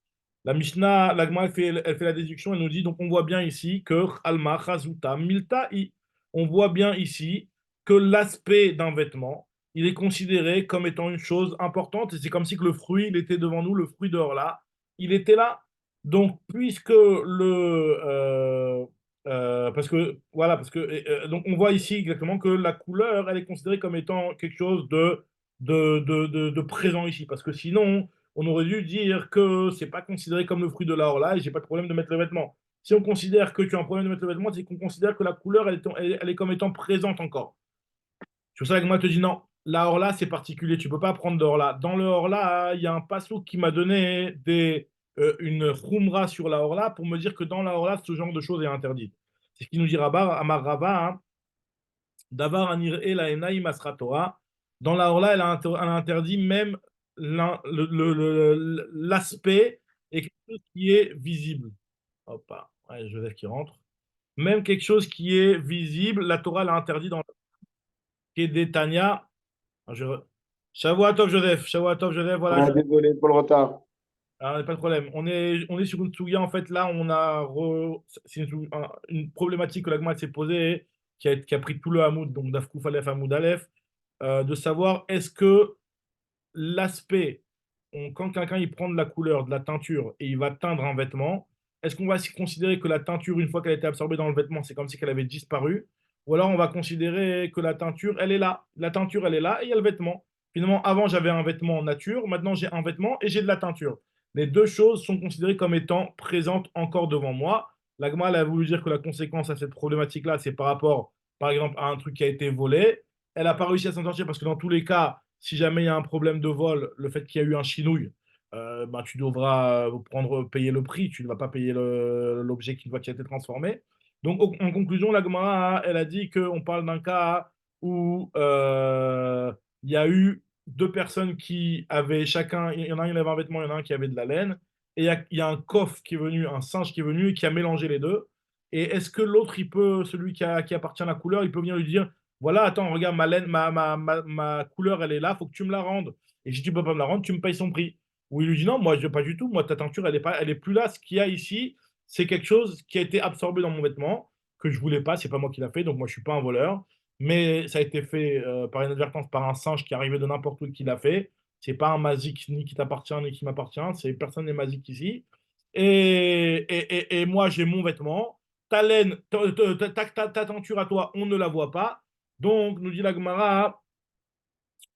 La Mishnah, la Gemara, elle fait la déduction, elle nous dit, donc on voit bien ici que Alma, Chazuta, Milta'i. On voit bien ici que l'aspect d'un vêtement, il est considéré comme étant une chose importante, et c'est comme si que le fruit, il était devant nous, le fruit dehors là, il était là. Donc, puisque parce que, voilà, parce que, donc on voit ici exactement que la couleur, elle est considérée comme étant quelque chose de présent ici, parce que sinon, on aurait dû dire que c'est pas considéré comme le fruit de la orla et j'ai pas de problème de mettre le vêtement. Si on considère que tu as un problème de mettre le vêtement, c'est qu'on considère que la couleur, elle est comme étant présente encore. C'est pour ça que moi, je te dis non. La orla, c'est particulier. Tu peux pas prendre de orla. Dans le orla, il y a un passouk qui m'a donné une khumra sur la orla pour me dire que dans la orla, ce genre de choses est interdit. C'est ce qu'il nous dit Rabar, Amar Rava, hein, Davar anir e la enaim asra Torah. Dans la orla, elle a interdit même l'aspect et quelque chose qui est visible. Hop, là. Ouais, Joseph qui rentre. Même quelque chose qui est visible, la Torah l'a interdit dans Kedetania. Je... Shavuatov Joseph, Shavuatov Joseph, voilà. Ah, désolé pour le retard. Ah, pas de problème. On est sur une Tsuya, en fait, là, c'est une problématique que la Gemara s'est posée, qui a pris tout le Hamoud, donc Dafkouf Aleph, Hamoud Aleph, de savoir est-ce que l'aspect, quand quelqu'un il prend de la couleur, de la teinture, et il va teindre un vêtement, est-ce qu'on va considérer que la teinture, une fois qu'elle a été absorbée dans le vêtement, c'est comme si qu'elle avait disparu, ou alors on va considérer que la teinture, elle est là. La teinture, elle est là, et il y a le vêtement. Finalement, avant, j'avais un vêtement en nature, maintenant j'ai un vêtement et j'ai de la teinture. Les deux choses sont considérées comme étant présentes encore devant moi. La Gemara, elle a voulu dire que la conséquence à cette problématique-là, c'est par rapport, par exemple, à un truc qui a été volé. Elle n'a pas réussi à s'en sortir parce que dans tous les cas, si jamais il y a un problème de vol, le fait qu'il y a eu un chinouille, bah, tu devras payer le prix, tu ne vas pas payer l'objet qui a été transformé. Donc, en conclusion, la Gemara, elle a dit qu'on parle d'un cas où il y a eu deux personnes qui avaient chacun, il y en a un qui avait un vêtement, il y en a un qui avait de la laine, et il y a un coffre qui est venu, un singe qui est venu et qui a mélangé les deux. Et est-ce que l'autre, celui qui appartient à la couleur, il peut venir lui dire, voilà, attends, regarde, ma laine, ma couleur, elle est là, faut que tu me la rendes. Et si tu peux pas me la rendre, tu me payes son prix. Ou il lui dit, non, moi, je veux pas du tout. Moi, ta teinture, elle est plus là. Ce qu'il y a ici, c'est quelque chose qui a été absorbé dans mon vêtement, que je voulais pas. C'est pas moi qui l'a fait, donc moi, je suis pas un voleur. Mais ça a été fait par inadvertance, par un singe qui est arrivé de n'importe où qui l'a fait. C'est pas un magique ni qui t'appartient ni qui m'appartient. C'est personne n'est magique ici. Et moi, j'ai mon vêtement. Ta laine, ta tenture à toi, on ne la voit pas. Donc, nous dit la Gemara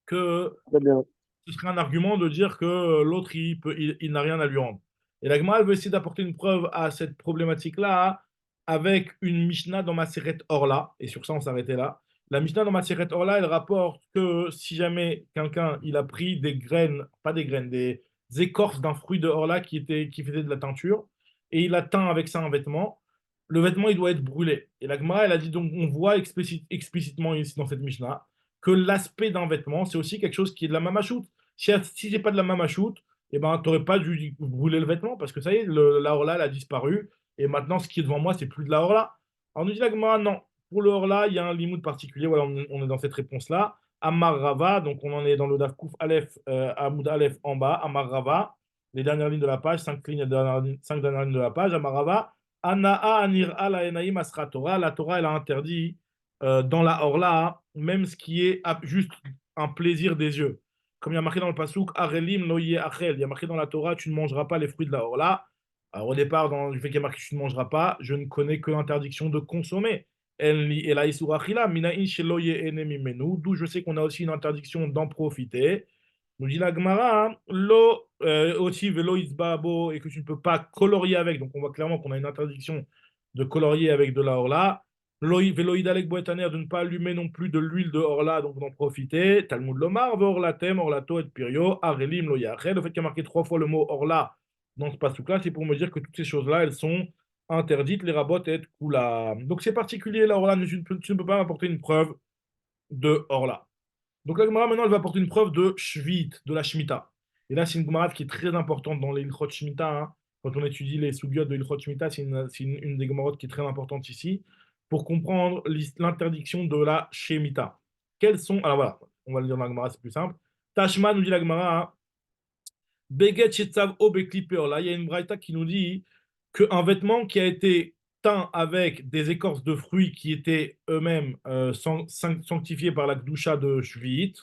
que Très bien. ce serait un argument de dire que l'autre, il n'a rien à lui rendre. Et la Gemara, elle veut essayer d'apporter une preuve à cette problématique-là avec une Mishnah dans Maseret Orla. Et sur ça, on s'arrêtait là. La Mishnah dans Maseret Orla, elle rapporte que si jamais quelqu'un, il a pris des graines, pas des graines, des écorces d'un fruit de Orla qui faisait de la teinture, et il a teint avec ça un vêtement, le vêtement, il doit être brûlé. Et la Gemara, elle a dit, donc, on voit explicitement ici dans cette Mishnah que l'aspect d'un vêtement, c'est aussi quelque chose qui est de la mamachoute. Si c'est pas de la mamachoute, eh ben, tu n'aurais pas dû brûler le vêtement parce que ça y est, la Orla, elle a disparu. Et maintenant, ce qui est devant moi, c'est plus de la Orla. Alors, nous dit la Gemara, non. Pour le Orla, il y a un limite particulier. Voilà, on est dans cette réponse-là. Amar Rava, donc on en est dans le Daf Kouf Aleph, Amoud Aleph en bas. Amar Rava, les dernières lignes de la page, 5 dernières lignes de la page. Amar Rava, Anaa Anir Ala Enaim Asra Torah. La Torah, elle a interdit dans la Orla, même ce qui est juste un plaisir des yeux. Comme il y a marqué dans le Passouk, Arelim Noye Achel, il y a marqué dans la Torah, tu ne mangeras pas les fruits de la Orla. Alors au départ, dans le fait qu'il y a marqué tu ne mangeras pas, je ne connais que l'interdiction de consommer. Et la Isurachila, Minaïn Sheloye Enemi Menu, d'où je sais qu'on a aussi une interdiction d'en profiter. Nous dit la Gemara, lo aussi velo isbabo, et que tu ne peux pas colorier avec. Donc on voit clairement qu'on a une interdiction de colorier avec de la Orla. Veloïdalek boetaner, de ne pas allumer non plus de l'huile de Orla, donc d'en profiter. Talmud Lomar, Orlatem, Orlato et Pirio, Arelim, Loyache. Le fait qu'il y a marqué 3 fois le mot Orla dans ce passage-là, c'est pour me dire que toutes ces choses-là, elles sont interdites, les rabotes et Kula. Donc c'est particulier, la Orla, tu ne peux pas apporter une preuve de Orla. Donc la Gemara, maintenant, elle va apporter une preuve de Shvit, de la Shemitah. Et là, c'est une Gemara qui est très importante dans les Ilchot Shemitah, hein. Quand on étudie les Sugyot de Ilchot Shemitah, c'est une des Gemarot qui est très importante ici, pour comprendre l'interdiction de la Shemitah. Quels sont. Alors voilà, on va le dire dans la Gemara, c'est plus simple. Tashma nous dit la Gemara, hein, Beget Shetzav Obekliper. Là, il y a une braïta qui nous dit qu'un vêtement qui a été teint avec des écorces de fruits qui étaient eux-mêmes sanctifiés par la Gdusha de Shvit,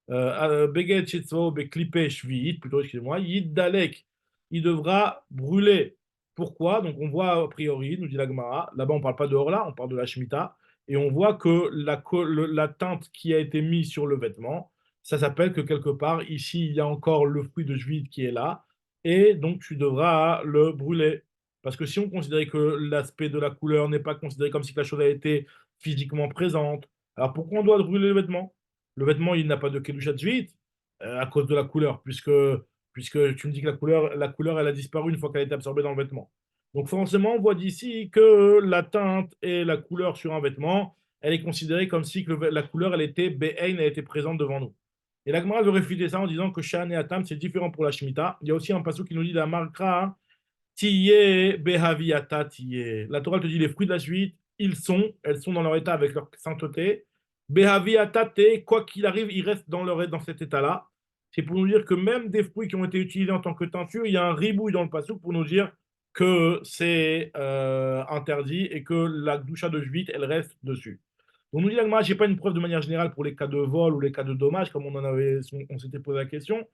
Beged Shetzvao Beklipe Shvit, plutôt, excusez-moi, Yid Dalek, il devra brûler. Pourquoi? Donc on voit a priori, nous dit la Gemara, là-bas on ne parle pas de Orla, on parle de la Shemitah, et on voit que la teinte qui a été mise sur le vêtement, ça s'appelle que quelque part, ici, il y a encore le fruit de Shvit qui est là, et donc tu devras le brûler. Parce que si on considérait que l'aspect de la couleur n'est pas considéré comme si la chose a été physiquement présente, alors pourquoi on doit brûler le vêtement? Le vêtement, il n'a pas de Kedushat Shvit à cause de la couleur, puisque tu me dis que la couleur, elle a disparu une fois qu'elle a été absorbée dans le vêtement. Donc forcément, on voit d'ici que la teinte et la couleur sur un vêtement, elle est considérée comme si que la couleur, elle était Be'ein, elle était présente devant nous. Et la Gemara veut réfuter ça en disant que Shan et Atam, c'est différent pour la Shemitah. Il y a aussi un passage qui nous dit la Markra, Tiye Behaviata Tiye. La Torah te dit les fruits de la suite, elles sont dans leur état avec leur sainteté. Behaviata Te, quoi qu'il arrive, ils restent dans cet état-là. C'est pour nous dire que même des fruits qui ont été utilisés en tant que teinture, il y a un ribouille dans le passouk pour nous dire que c'est interdit et que la doucha de Jvit, elle reste dessus. On nous dit, moi, je n'ai pas une preuve de manière générale pour les cas de vol ou les cas de dommage, comme on s'était posé la question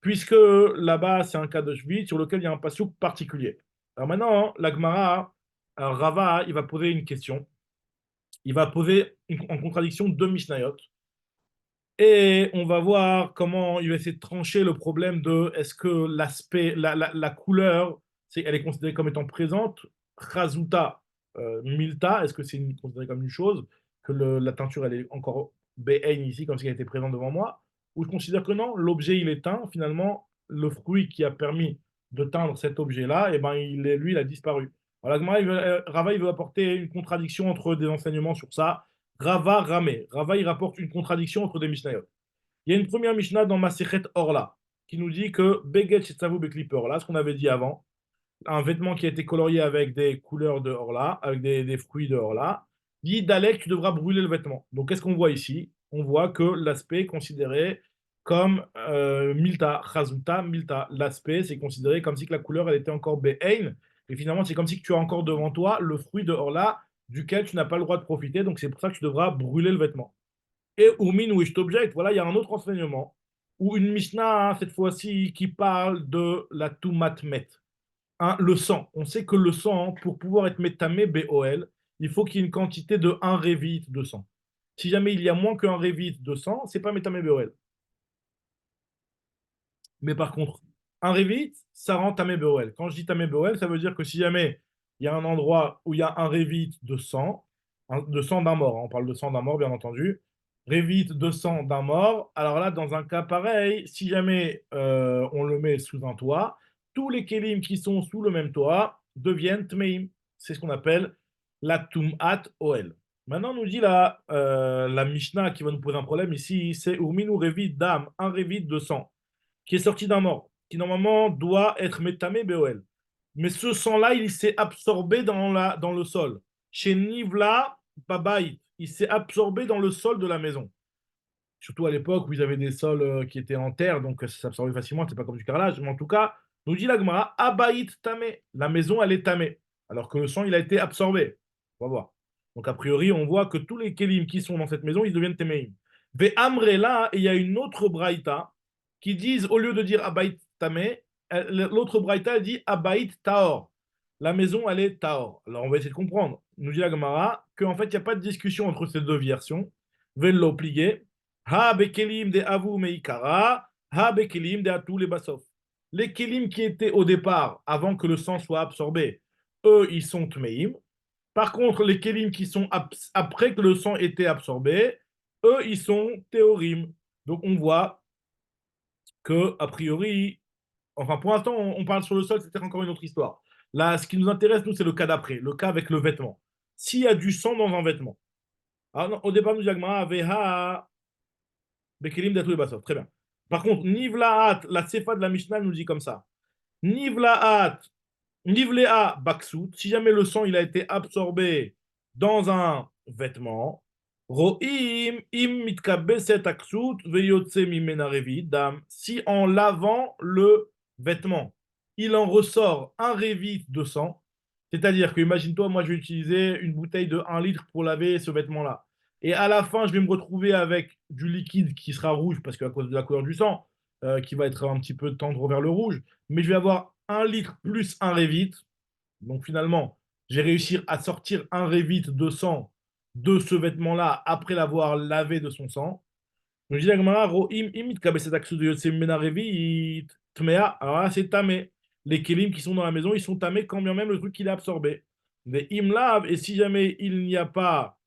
puisque là-bas, c'est un cas de Shvit sur lequel il y a un passouk particulier. Alors maintenant, la Gemara, Rava, il va poser une question. Il va poser en contradiction deux Mishnayot. Et on va voir comment il va essayer de trancher le problème de est-ce que l'aspect, la couleur, elle est considérée comme étant présente, Chazuta, Milta, est-ce que c'est considéré comme une chose, que la teinture elle est encore Be'ein ici, comme si elle était présente devant moi, ou je considère que non, l'objet il est teint, finalement, le fruit qui a permis de teindre cet objet-là, et ben, lui, il a disparu. Alors, Rava, il veut apporter une contradiction entre des enseignements sur ça. Rava Ramé. Rava, il rapporte une contradiction entre des Mishnayot. Il y a une première Mishnah dans Masechet Orla qui nous dit que Beged Shetzavu Bekliper, là, ce qu'on avait dit avant, un vêtement qui a été colorié avec des couleurs de Horla, avec des fruits de Horla, dit Dalek, tu devras brûler le vêtement. Donc, qu'est-ce qu'on voit ici? On voit que l'aspect est considéré comme Milta, Chazuta, Milta. L'aspect, c'est considéré comme si que la couleur, elle était encore Be'ein. Et finalement, c'est comme si que tu as encore devant toi le fruit de Horla duquel tu n'as pas le droit de profiter. Donc, c'est pour ça que tu devras brûler le vêtement. Et Oumin ou Ishtoject, voilà, il y a un autre enseignement, ou une Mishnah, hein, cette fois-ci, qui parle de la Toumatmet. Hein, le sang. On sait que le sang, hein, pour pouvoir être métamé BOL, il faut qu'il y ait une quantité de 1 révite de sang. Si jamais il y a moins qu'un révite de sang, c'est pas métamé BOL. Mais par contre, un Revit, ça rend Tamé Beoel. Quand je dis Tamé Beoel, ça veut dire que si jamais il y a un endroit où il y a un Revit de sang, de sang d'un mort, hein, on parle de sang d'un mort, bien entendu, Revit de sang d'un mort, alors là, dans un cas pareil, si jamais on le met sous un toit, tous les kelim qui sont sous le même toit deviennent Tmeim. C'est ce qu'on appelle la Tum'at Oel. Maintenant, on nous dit la Mishnah qui va nous poser un problème ici, c'est Urminu Revit d'âme, un Revit de sang qui est sorti d'un mort, qui normalement doit être métamé BOL. Mais ce sang-là, il s'est absorbé dans le sol. Chez Nivla Babaï, il s'est absorbé dans le sol de la maison. Surtout à l'époque où ils avaient des sols qui étaient en terre, donc ça s'absorbait facilement, c'est pas comme du carrelage. Mais en tout cas, nous dit l'Agmara, Abaït Tamé. La maison, elle est tamée. Alors que le sang, il a été absorbé. On va voir. Donc a priori, on voit que tous les kelim qui sont dans cette maison, ils deviennent téméim. Ve Amrela, il y a une autre braïta qui disent, au lieu de dire Abaït Tamé, l'autre braïta elle dit Abaït Taor. La maison, elle est Taor. Alors on va essayer de comprendre. Nous dit la Gemara qu'en fait, il n'y a pas de discussion entre ces deux versions. Vello plié. Ha bekelim de avu meikara, ha bekelim de atou les basof. Les kelim qui étaient au départ, avant que le sang soit absorbé, eux, ils sont tmeim. Par contre, les kelim qui sont après que le sang était absorbé, eux, ils sont théorim. Donc, on voit que, a priori, enfin, pour l'instant, on parle sur le sol, c'était encore une autre histoire. Là, ce qui nous intéresse, nous, c'est le cas d'après, le cas avec le vêtement. S'il y a du sang dans un vêtement, alors, non, au départ, nous disons, Veha, Bekelim d'Atou et Basov. Très bien. Par contre, Nivlaat, la Sefa de la Mishnah nous dit comme ça. Nivlaat, Nivlea Baksut, si jamais le sang il a été absorbé dans un vêtement, Ro'im im mitkabeset aksut veyotse mimena revid dam. Si en lavant le vêtement, il en ressort un révit de sang, c'est-à-dire que, imagine-toi, moi je vais utiliser une bouteille de 1 litre pour laver ce vêtement-là. Et à la fin, je vais me retrouver avec du liquide qui sera rouge parce qu'à cause de la couleur du sang, qui va être un petit peu tendre vers le rouge, mais je vais avoir 1 litre plus un Revit. Donc finalement, j'ai réussi à sortir un Revit de sang de ce vêtement-là après l'avoir lavé de son sang. Donc je dis à Gemara, Ro'im imit kabeset aksu de yotse mena Revit tmea. Alors là, c'est tamé. Les kelim qui sont dans la maison, ils sont tamés quand bien même le truc qu'il a absorbé. Mais im lave, et si jamais il n'y a pas,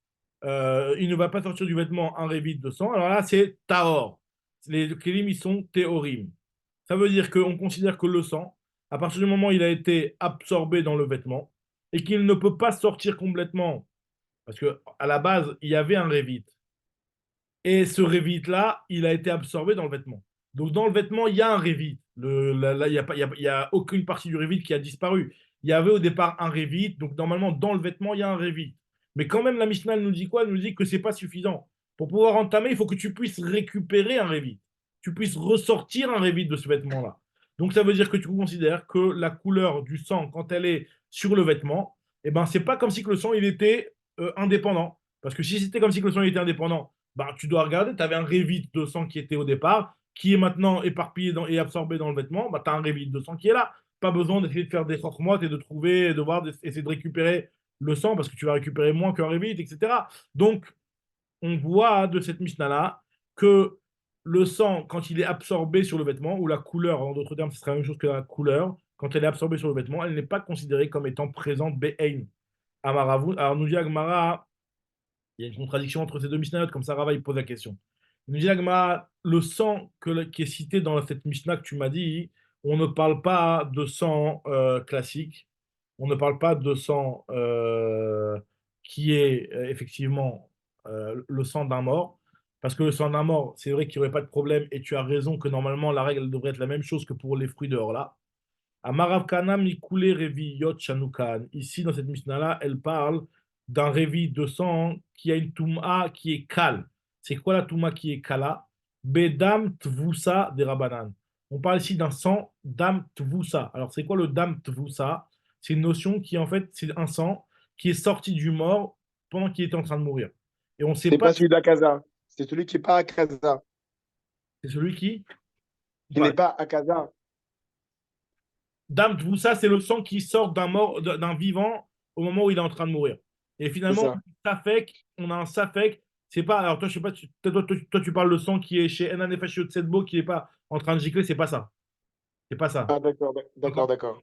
il ne va pas sortir du vêtement un Revit de sang, alors là, c'est taor. Les kelim, ils sont théorim. Ça veut dire qu'on considère que le sang, à partir du moment où il a été absorbé dans le vêtement, et qu'il ne peut pas sortir complètement, parce que à la base, il y avait un Revit, et ce Revit-là, il a été absorbé dans le vêtement. Donc dans le vêtement, il y a un Revit. Là, il n'y a, il y a aucune partie du Revit qui a disparu. Il y avait au départ un Revit, donc normalement, dans le vêtement, il y a un Revit. Mais quand même, la Mishnah elle nous dit quoi? Elle nous dit que ce n'est pas suffisant. Pour pouvoir entamer, il faut que tu puisses récupérer un Revit. Tu puisses ressortir un Revit de ce vêtement-là. Donc ça veut dire que tu considères que la couleur du sang, quand elle est sur le vêtement, eh ben, c'est pas comme si que le sang il était indépendant. Parce que si c'était comme si que le sang il était indépendant, bah, tu dois regarder, tu avais un Revit de sang qui était au départ, qui est maintenant éparpillé et absorbé dans le vêtement, bah, tu as un Revit de sang qui est là. Pas besoin d'essayer de faire des sortes moites et de trouver, de voir, d'essayer de récupérer le sang parce que tu vas récupérer moins qu'un Revit, etc. Donc, on voit de cette Mishnah-là que le sang, quand il est absorbé sur le vêtement, ou la couleur, en d'autres termes, ce serait la même chose que la couleur, quand elle est absorbée sur le vêtement, elle n'est pas considérée comme étant présente Be'ein. Amaravut. Alors, nous dit Agmara, il y a une contradiction entre ces deux Mishnayot, comme ça Rava il pose la question. Il nous dit Agmara, le sang qui est cité dans cette Mishnah que tu m'as dit, on ne parle pas de sang classique, on ne parle pas de sang qui est effectivement le sang d'un mort, parce que le sang d'un mort, c'est vrai qu'il n'y aurait pas de problème, et tu as raison que normalement la règle elle devrait être la même chose que pour les fruits de Horla. Amarav Kana Mikule Revi Yot Shanukan. Ici, dans cette Mishnah-là, elle parle d'un Revi de sang qui a une Touma qui est kal. C'est quoi la Touma qui est kala? Bedam Tvusa des Rabanan. On parle ici d'un sang dam Tvusa. Alors, c'est quoi le dam Tvusa? C'est une notion qui, en fait, c'est un sang qui est sorti du mort pendant qu'il était en train de mourir. Et on ne sait C'est pas pas si celui d'Akaza. C'est celui qui n'est pas à Casa. c'est celui qui. Qui n'est pas à Casa. Dame Dvoussa, c'est le sang qui sort d'un mort, d'un vivant au moment où il est en train de mourir. Et C'est finalement, ça. on a un safek. C'est pas. Alors toi, je sais pas, toi, tu parles le sang qui est chez Enan Nefashio Tsedbo qui n'est pas en train de gicler, c'est pas ça. C'est pas ça. Ah, d'accord, d'accord, d'accord.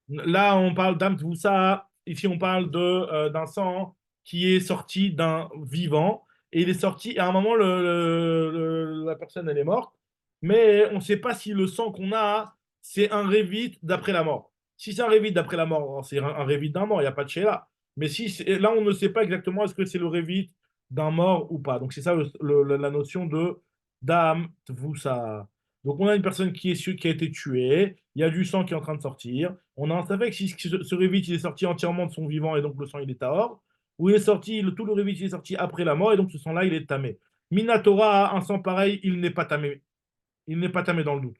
Là, on parle d'Amt Voussa. Ici, on parle d'un sang qui est sorti d'un vivant. Et il est sorti, et à un moment, la personne, elle est morte. Mais on ne sait pas si le sang qu'on a, c'est un révite d'après la mort. Si c'est un révite d'après la mort, c'est un révite d'un mort, il n'y a pas de là. Mais si là, on ne sait pas exactement est-ce que c'est le révite d'un mort ou pas. Donc, c'est ça la notion de Dam Voussa. Donc, on a une personne qui a été tuée, il y a du sang qui est en train de sortir. On a un savait que si ce révit il est sorti entièrement de son vivant et donc le sang il est tahor, ou il est sorti, tout le révit il est sorti après la mort et donc ce sang-là il est tamé. Minatora, un sang pareil, il n'est pas tamé. Il n'est pas tamé dans le doute.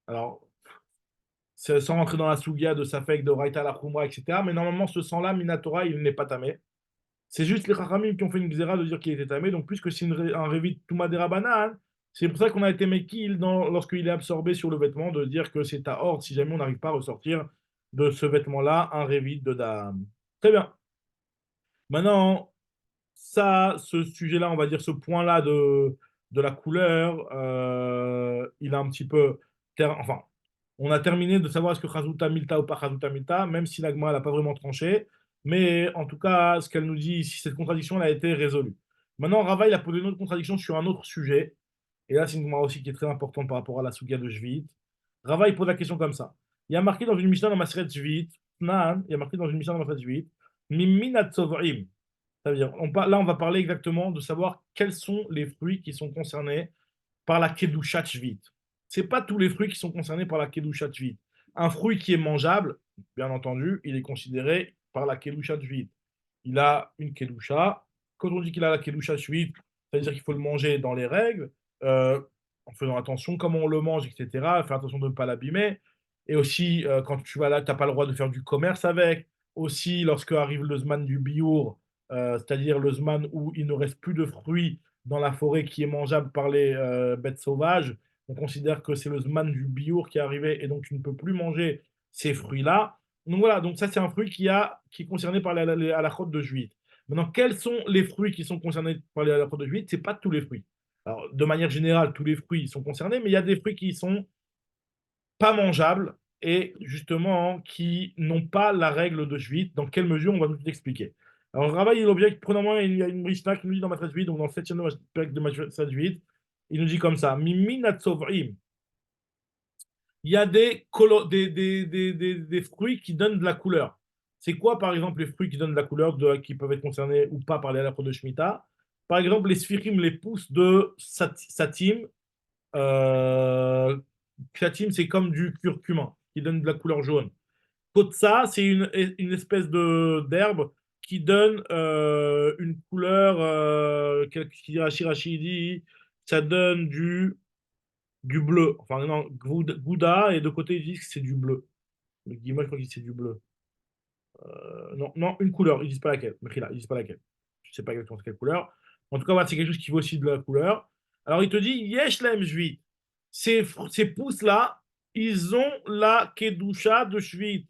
Alors, sans rentrer dans la sougia de Safek, de Raïta, la Khumra, etc. Mais normalement, ce sang-là, Minatora, il n'est pas tamé. C'est juste les Chachamim qui ont fait une xéra de dire qu'il était tamé. Donc, puisque c'est un révit Touma Derabanan, c'est pour ça qu'on a été Mekil lorsqu'il est absorbé sur le vêtement, de dire que c'est à ordre si jamais on n'arrive pas à ressortir de ce vêtement-là un révit de Dame. Très bien. Maintenant, ça, ce sujet-là, on va dire ce point-là de la couleur, il a un petit peu. Enfin, on a terminé de savoir est-ce que Chazuta Milta ou pas Chazuta Milta, même si l'Agma n'a pas vraiment tranché. Mais en tout cas, ce qu'elle nous dit ici, cette contradiction elle a été résolue. Maintenant, Rava, il a posé une autre contradiction sur un autre sujet. Et là, c'est une Gemara aussi qui est très importante par rapport à la Sugia de Shvit. Rava, il pose la question comme ça. Il y a marqué dans une Mishnah dans Maseret Shvit, Nan, il y a marqué dans une Mishnah dans Maseret Shvit, Mimin Atzovrim. Ça veut dire, là, on va parler exactement de savoir quels sont les fruits qui sont concernés par la Kedushat Shvit. Ce n'est pas tous les fruits qui sont concernés par la Kedushat Shvit. Un fruit qui est mangeable, bien entendu, il est considéré par la Kedushat Shvit. Il a une Kedusha. Quand on dit qu'il a la Kedushat Shvit, ça veut dire qu'il faut le manger dans les règles, euh, en faisant attention comment on le mange, etc. Faire attention de ne pas l'abîmer. Et aussi, quand tu vas là, tu n'as pas le droit de faire du commerce avec. Aussi, lorsque arrive le Zman du Biour, c'est-à-dire le Zman où il ne reste plus de fruits dans la forêt qui est mangeable par les bêtes sauvages. On considère que c'est le Zman du Biour qui est arrivé et donc tu ne peux plus manger ces fruits-là. Donc voilà, donc ça c'est un fruit qui est concerné par la halachot de Juillet. Maintenant, quels sont les fruits qui sont concernés par les halachot de Juillet? Ce n'est pas tous les fruits. Alors, de manière générale, tous les fruits sont concernés, mais il y a des fruits qui sont pas mangeables et justement qui n'ont pas la règle de Schwitt. Dans quelle mesure on va tout expliquer. Alors, Rava, il objecte, premièrement, il y a une Mishnah qui nous dit dans Matrix 8, donc dans le 7e période de Matrix 8, il nous dit comme ça Mimi natsovrim. Il y a des fruits qui donnent de la couleur. C'est quoi, par exemple, les fruits qui donnent de la couleur, qui peuvent être concernés ou pas par les halachot de Shemitah? Par exemple, les sphirim, les pousses de satim, euh, Khatim, c'est comme du curcuma qui donne de la couleur jaune. Kotsa, c'est une espèce d'herbe qui donne une couleur, qui dit Rashi dit, ça donne du bleu. Enfin, non, Gouda, et de côté, ils disent que c'est du bleu. Le guillemot, je crois que c'est du bleu. Non, non, une couleur, ils disent pas laquelle. Mechila, ils disent pas laquelle. Je sais pas exactement quelle couleur. En tout cas, voilà, c'est quelque chose qui vaut aussi de la couleur. Alors, il te dit, Yesh laem shvit. Ces pousses-là, ils ont la kedusha de shvit.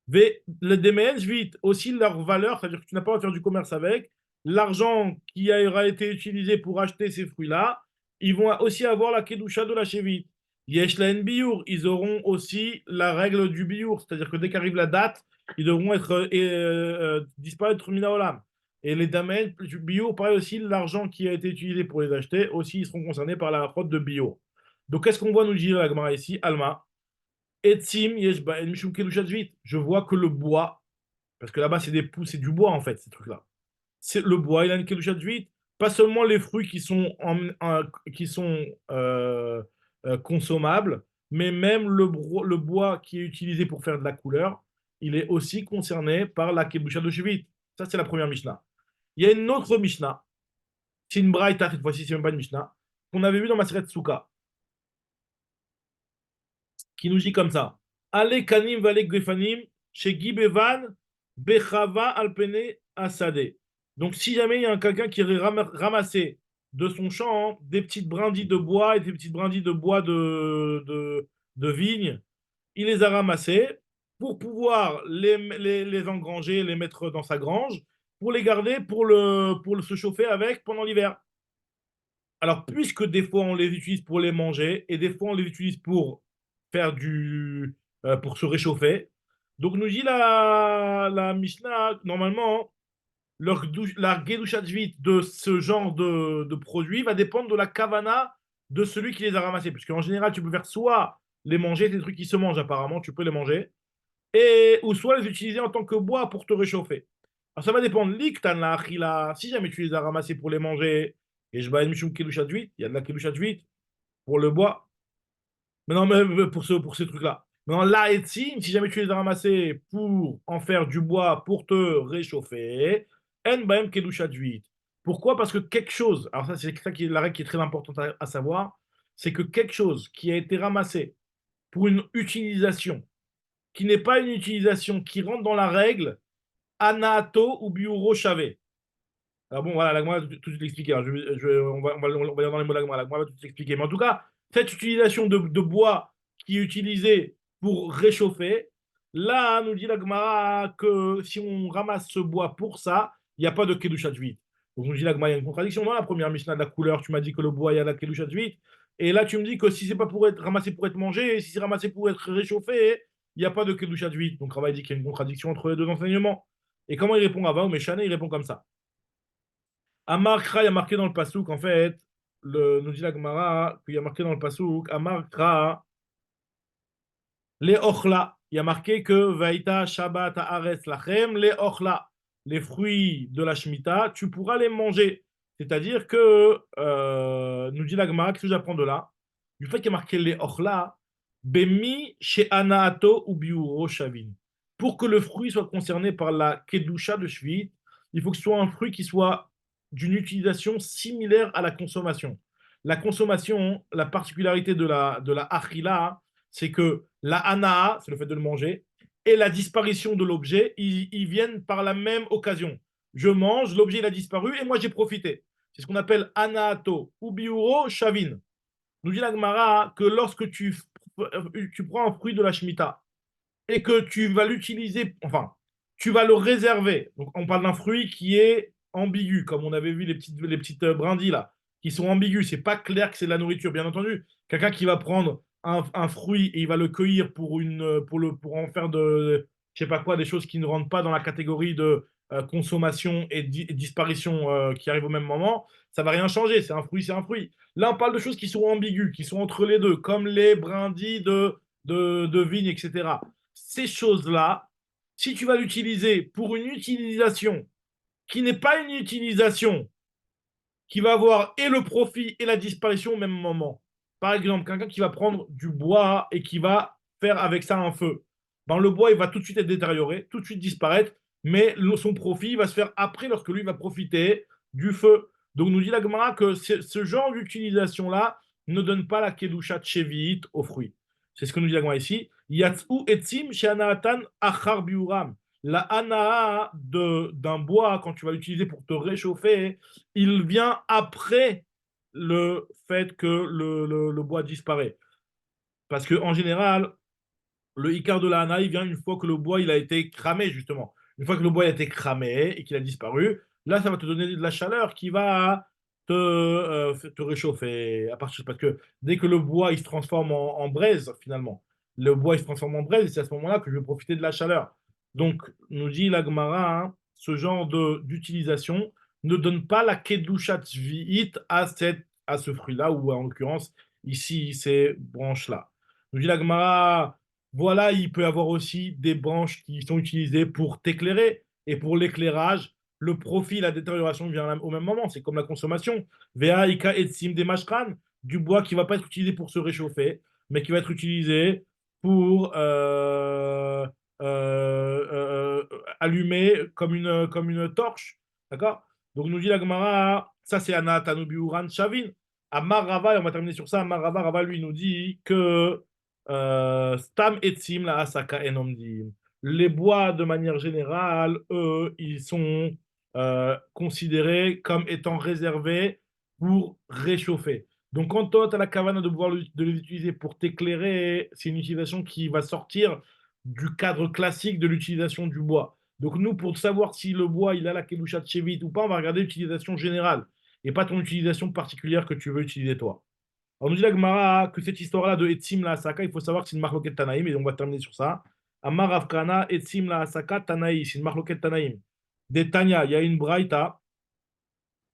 Le DMN shvit, aussi leur valeur, c'est-à-dire que tu n'as pas à faire du commerce avec. L'argent qui aura été utilisé pour acheter ces fruits-là, ils vont aussi avoir la kedusha de la shvit. Yesh laem biour, ils auront aussi la règle du biour, c'est-à-dire que dès qu'arrive la date, ils devront être disparaître mina olam. Et les damels du bio, pareil aussi, l'argent qui a été utilisé pour les acheter, aussi, ils seront concernés par la fraude de bio. Donc, qu'est-ce qu'on voit nous dire la Gemara ici? Alma. Etzim, yeshba, el mishum kedushat vite. Je vois que le bois, parce que là-bas, c'est des pousses, c'est du bois, en fait, ces trucs-là. C'est le bois, il a une kedushat vite. Pas seulement les fruits qui sont consommables, mais même le bois qui est utilisé pour faire de la couleur, il est aussi concerné par la kedusha de Shvit. Ça, c'est la première Mishnah. Il y a une autre Mishnah, c'est une Braïta, cette fois-ci, c'est même pas une Mishnah, qu'on avait vu dans Maseret Souka, qui nous dit comme ça. Ale kanim vale grefanim, chez Gibevan, Bechava alpene asade. Donc, si jamais il y a quelqu'un qui aurait ramassé de son champ des petites brindilles de bois et des petites brindilles de bois de vigne, il les a ramassées pour pouvoir les engranger, les mettre dans sa grange, pour les garder, se chauffer avec pendant l'hiver. Alors, puisque des fois on les utilise pour les manger et des fois on les utilise pour faire pour se réchauffer, donc nous dit la Mishnah, normalement, la Gedushat Shvit de ce genre de produit va dépendre de la kavana de celui qui les a ramassés. Parce qu'en général, tu peux faire soit les manger, des trucs qui se mangent apparemment, tu peux les manger, ou soit les utiliser en tant que bois pour te réchauffer. Alors ça va dépendre. L'iktan, la achila, si jamais tu les as ramassés pour les manger, et je vais mishum kedushat huit, il y a de la kedushat huit pour le bois. Mais non, mais pour ces trucs-là. Maintenant, la etzim, si jamais tu les as ramassés pour en faire du bois pour te réchauffer, en baem kedushat huit. Pourquoi? Parce que quelque chose, alors ça c'est ça qui est la règle qui est très importante à savoir, c'est que quelque chose qui a été ramassé pour une utilisation qui n'est pas une utilisation qui rentre dans la règle anato ou biuro chave. Alors bon, voilà, la va tout de suite l'expliquer. On va dire dans les mots de la va tout de suite expliquer. Mais en tout cas, cette utilisation de bois qui est utilisé pour réchauffer, là, nous dit la Gemara que si on ramasse ce bois pour ça, il n'y a pas de kedushat 8. Donc nous dit la Gemara, il y a une contradiction. Dans la première Mishnah de la couleur, tu m'as dit que le bois, il y a la kedushat 8. Et là, tu me dis que si c'est pas pour être ramassé pour être mangé, si c'est ramassé pour être réchauffé, il n'y a pas de kedushat 8. Donc Rava dit qu'il y a une contradiction entre les deux enseignements. Et comment il répond Rava ou Meshane? Il répond comme ça. Amar Kra, il y a marqué dans le Passouk, en fait, nous dit la Gemara, qu'il y a marqué dans le Passouk, Amar Kra, les Ochla. Il y a marqué que Vaïta Shabbat Haaretz Lachem, les Ochla, les fruits de la Shemitah, tu pourras les manger. C'est-à-dire que, nous dit la Gemara, qu'est-ce que j'apprends de là? Du fait qu'il y a marqué les Ochla, Bemi chez Anaato ou Biuro Shavin. Pour que le fruit soit concerné par la Kedusha de Shvit, il faut que ce soit un fruit qui soit d'une utilisation similaire à la consommation. La consommation, la particularité de la achila, c'est que la anaa, c'est le fait de le manger, et la disparition de l'objet, ils viennent par la même occasion. Je mange, l'objet il a disparu et moi j'ai profité. C'est ce qu'on appelle anaato ou biuro shavin. Nous dit la Gemara que lorsque tu prends un fruit de la Shemitah et que tu vas l'utiliser, enfin, tu vas le réserver. Donc, on parle d'un fruit qui est ambigu, comme on avait vu les petites brindilles là, qui sont ambiguës. C'est pas clair que c'est de la nourriture, bien entendu. Quelqu'un qui va prendre un fruit et il va le cueillir pour en faire je sais pas quoi, des choses qui ne rentrent pas dans la catégorie de consommation et disparition qui arrivent au même moment, ça va rien changer. C'est un fruit, c'est un fruit. Là, on parle de choses qui sont ambiguës, qui sont entre les deux, comme les brindilles de vigne, etc. Ces choses-là, si tu vas l'utiliser pour une utilisation qui n'est pas une utilisation qui va avoir et le profit et la disparition au même moment. Par exemple, quelqu'un qui va prendre du bois et qui va faire avec ça un feu. Ben, le bois, il va tout de suite être détérioré, tout de suite disparaître, mais son profit va se faire après lorsque lui va profiter du feu. Donc, nous dit la Gemara que ce genre d'utilisation-là ne donne pas la kedusha chevit aux fruits. C'est ce que nous dit la Gemara ici. Yatsu etzim she'anatan achar biuram. La anaa d'un bois, quand tu vas l'utiliser pour te réchauffer, il vient après le fait que le bois disparaît. Parce qu'en général, le Icar de la Hana, il vient une fois que le bois il a été cramé, justement. Une fois que le bois a été cramé et qu'il a disparu, là, ça va te donner de la chaleur qui va te réchauffer. Parce que dès que le bois il se transforme en braise, finalement, le bois il se transforme en braise, et c'est à ce moment-là que je vais profiter de la chaleur. Donc, nous dit la Gemara, hein, ce genre d'utilisation ne donne pas la kedushat vit à ce fruit-là, ou en l'occurrence, ici, ces branches-là. Nous dit la Gemara, voilà, il peut y avoir aussi des branches qui sont utilisées pour t'éclairer. Et pour l'éclairage, le profit, la détérioration vient au même moment. C'est comme la consommation. Vea, Ika, Etsim, des mashran, du bois qui ne va pas être utilisé pour se réchauffer. mais qui va être utilisé pour allumer comme une torche. D'accord? Donc, nous dit la Gemara, ça c'est Anat Tanubiuran Shavin. Amar Rava, et on va terminer sur ça. Amar Rava, Rava lui nous dit que Stam Etzim la Asaka Enomdim. Les bois, de manière générale, eux, ils sont considérés comme étant réservés pour réchauffer. Donc, quand toi, tu as la cavane de les utiliser pour t'éclairer, c'est une utilisation qui va sortir du cadre classique de l'utilisation du bois. Donc, nous, pour savoir si le bois, il a la Kedusha de Chevit ou pas, on va regarder l'utilisation générale et pas ton utilisation particulière que tu veux utiliser toi. Alors, nous dit la Gemara que cette histoire-là de Etzim la Asaka, il faut savoir que c'est une marloquette Tanaïm, et on va terminer sur ça. Amar Avkana, Etzim la Asaka, Tanaï, c'est une marloquette Tanaïm. Des Tanya, il y a une Braïta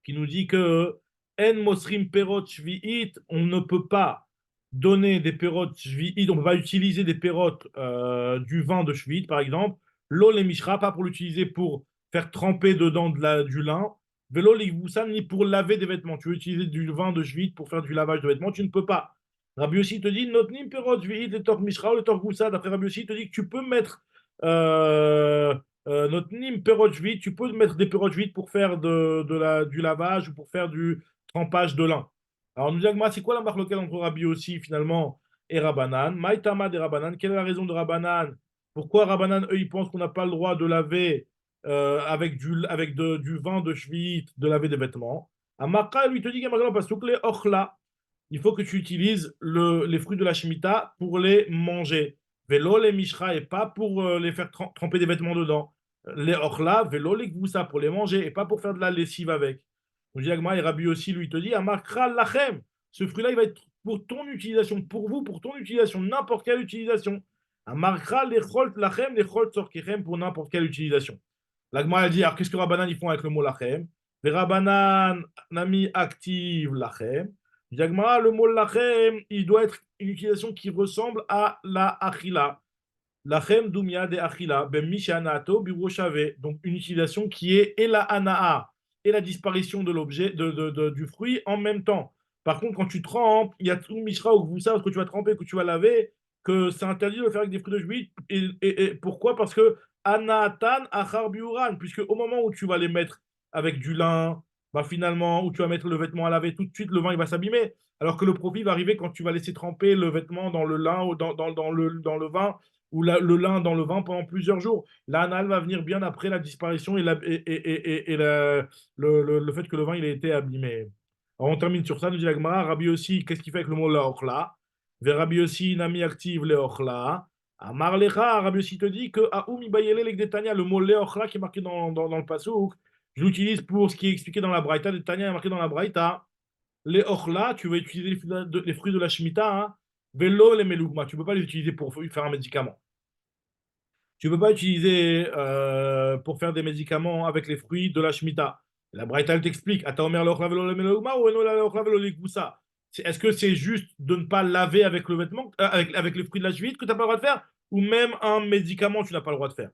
qui nous dit que En Mosrim Perot Shvi'it, on ne peut pas donner des Perot Shvi'it, on ne peut pas utiliser des Perot du vin de Shvi'it, par exemple. L'eau les Mishra, pas pour l'utiliser pour faire tremper dedans du lin. Velo l'Igboussan, ni pour laver des vêtements. Tu veux utiliser du vin de Shvi'it pour faire du lavage de vêtements, tu ne peux pas. Rabbi aussi te dit, Notnim Perot Shvi'it, le Tor Mishra ou le Tor Goussa. D'après Rabbi aussi, te dit que tu peux mettre notre Nîmes perrotte vide, tu peux mettre des perrottes vides pour faire du lavage ou pour faire du trempage de lin. Alors, nous disons, c'est quoi la marque locale entre Rabbi aussi, finalement, et Rabbanan? Maïtama de Rabbanan, quelle est la raison de Rabbanan? Pourquoi Rabbanan, eux, ils pensent qu'on n'a pas le droit de laver avec du vin de Shvit, de laver des vêtements? Amaka, lui, te dit, parce que les ochla, il faut que tu utilises les fruits de la Shemitah pour les manger. Vélo les mishra et pas pour les faire tremper des vêtements dedans. Les orla, vélo les gvoussa pour les manger et pas pour faire de la lessive avec. On dit Agma et Rabbi aussi lui te dit Amakra lachem. Ce fruit-là, il va être pour ton utilisation, pour vous, pour ton utilisation, n'importe quelle utilisation. Amakra les cholt lachem, les cholt sorkechem pour n'importe quelle utilisation. L'Agma a dit alors qu'est-ce que Rabbanan ils font avec le mot lachem? Les Rabbanan nami active lachem. Yagmara, le mot lachem, il doit être une utilisation qui ressemble à la achila. Lachem dumia de achila, ben mishanato biroshave. Donc une utilisation qui est et la anaa et la disparition de l'objet, du fruit en même temps. Par contre, quand tu trempes, il y a tout mishra ou vous savez que tu vas tremper, que tu vas laver, que c'est interdit de le faire avec des fruits de juillet. Et pourquoi? Parce que anatan achar biuran, puisque au moment où tu vas les mettre avec du lin, bah finalement, où tu vas mettre le vêtement à laver, tout de suite, le vin il va s'abîmer. Alors que le profit va arriver quand tu vas laisser tremper le vêtement dans le lin ou dans le vin ou le lin dans le vin pendant plusieurs jours. L'anal va venir bien après la disparition et le fait que le vin il a été abîmé. Alors, on termine sur ça, nous dit la Gemara. Rabbi aussi, qu'est-ce qu'il fait avec le mot leochla? Ve Rabbi aussi, nami active leochla. Amar lecha, Rabbi aussi te dit que Aoumi bayele legdetania, le mot leochla qui est marqué dans le pasouk, je l'utilise pour ce qui est expliqué dans la Braïta. Le Tania est marqué dans la Braïta. Les orla, tu vas utiliser les fruits de la Shemitah, hein. Vélo, les melougma, tu ne peux pas les utiliser pour faire un médicament. Tu ne peux pas utiliser pour faire des médicaments avec les fruits de la Shemitah. La Braïta, elle t'explique. Ataomer l'orla vélo le melougma ou l'orla vélo les goussa. Est-ce que c'est juste de ne pas laver avec le vêtement, avec les fruits de la Shemitah que tu n'as pas le droit de faire, ou même un médicament, tu n'as pas le droit de faire?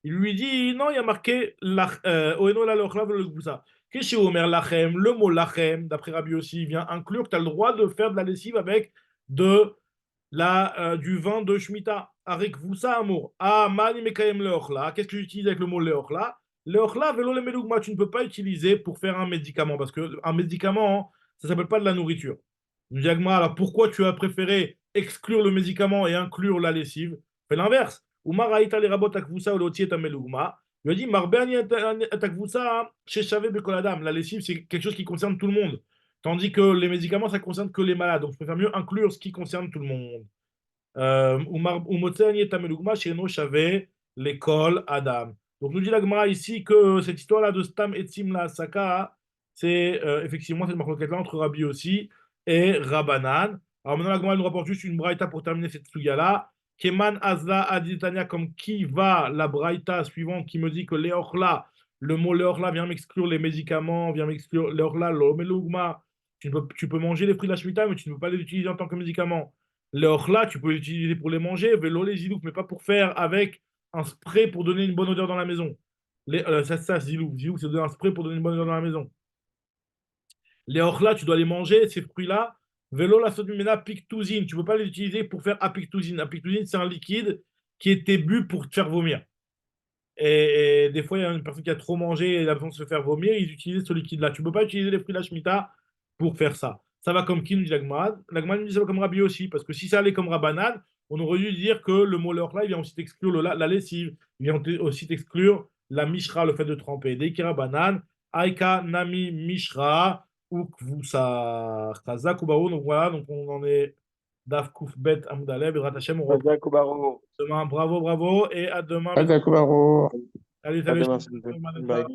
Il lui dit, non, il y a marqué Oeno la l'orla vélo le goussa. Qu'est-ce que Omer lachem? Le mot lachem, d'après Rabbi aussi, vient inclure que tu as le droit de faire de la lessive avec du vin de Shemitah. Avec vous ça, amour. Ah, mani mekayem leochla. Qu'est-ce que j'utilise avec le mot leochla? Leochla, vélo le medougma, tu ne peux pas utiliser pour faire un médicament, parce qu'un médicament, ça ne s'appelle pas de la nourriture. Diagma, alors pourquoi tu as préféré exclure le médicament et inclure la lessive? Fais l'inverse. Umar aïta les rabot akvusa ou l'oti et amelougma. Il a dit, Marbeani atakvusa, chez Chavé Bekoladam. La lessive, c'est quelque chose qui concerne tout le monde. Tandis que les médicaments, ça concerne que les malades. Donc, je préfère mieux inclure ce qui concerne tout le monde. L'école Adam. Donc, nous dit la Gemara ici que cette histoire-là de Stam et Tzim la Saka, c'est effectivement cette marque-là entre Rabbi aussi et Rabbanan. Alors, maintenant, la Gemara nous rapporte juste une braïta pour terminer cette suga-là. Keman Azla Aditania, comme qui va la braïta suivante qui me dit que Léorla, le mot Léorla vient m'exclure les médicaments, vient m'exclure Léorla, l'omelugma. Tu peux manger les fruits de la Shemitah, mais tu ne peux pas les utiliser en tant que médicament. Les orla, tu peux l'utiliser pour les manger, vélo les zilouk, mais pas pour faire avec un spray pour donner une bonne odeur dans la maison. Ça, zilouk. Zilouk, c'est donner un spray pour donner une bonne odeur dans la maison. Les orla, tu dois les manger, ces fruits-là. Vélo la sodumena pictousine. Tu ne peux pas l'utiliser pour faire apictousine. Apictousine, c'est un liquide qui était bu pour te faire vomir. Et des fois, il y a une personne qui a trop mangé et elle a besoin de se faire vomir, ils utilisent ce liquide-là. Tu ne peux pas utiliser les fruits de la Shemitah pour faire ça. Ça va comme qui nous dit l'Agmad. L'Agmad nous dit ça va comme Rabbi aussi, parce que si ça allait comme Rabbanan, on aurait dû dire que le mot leur là, il vient aussi t'exclure la lessive, il vient aussi t'exclure la mishra, le fait de tremper. Dès qu'il y a Rabbanan, Aika nami mishra, ukvusa chazak ubaou. Donc voilà, donc on en est Daf Kouf Bet Amudalev, et Ratachem, on reprend Jacques Barreau. demain. Bravo, bravo, et à demain, mes D'accord. Salut, À salut. demain. Salut, Bye. Manetta.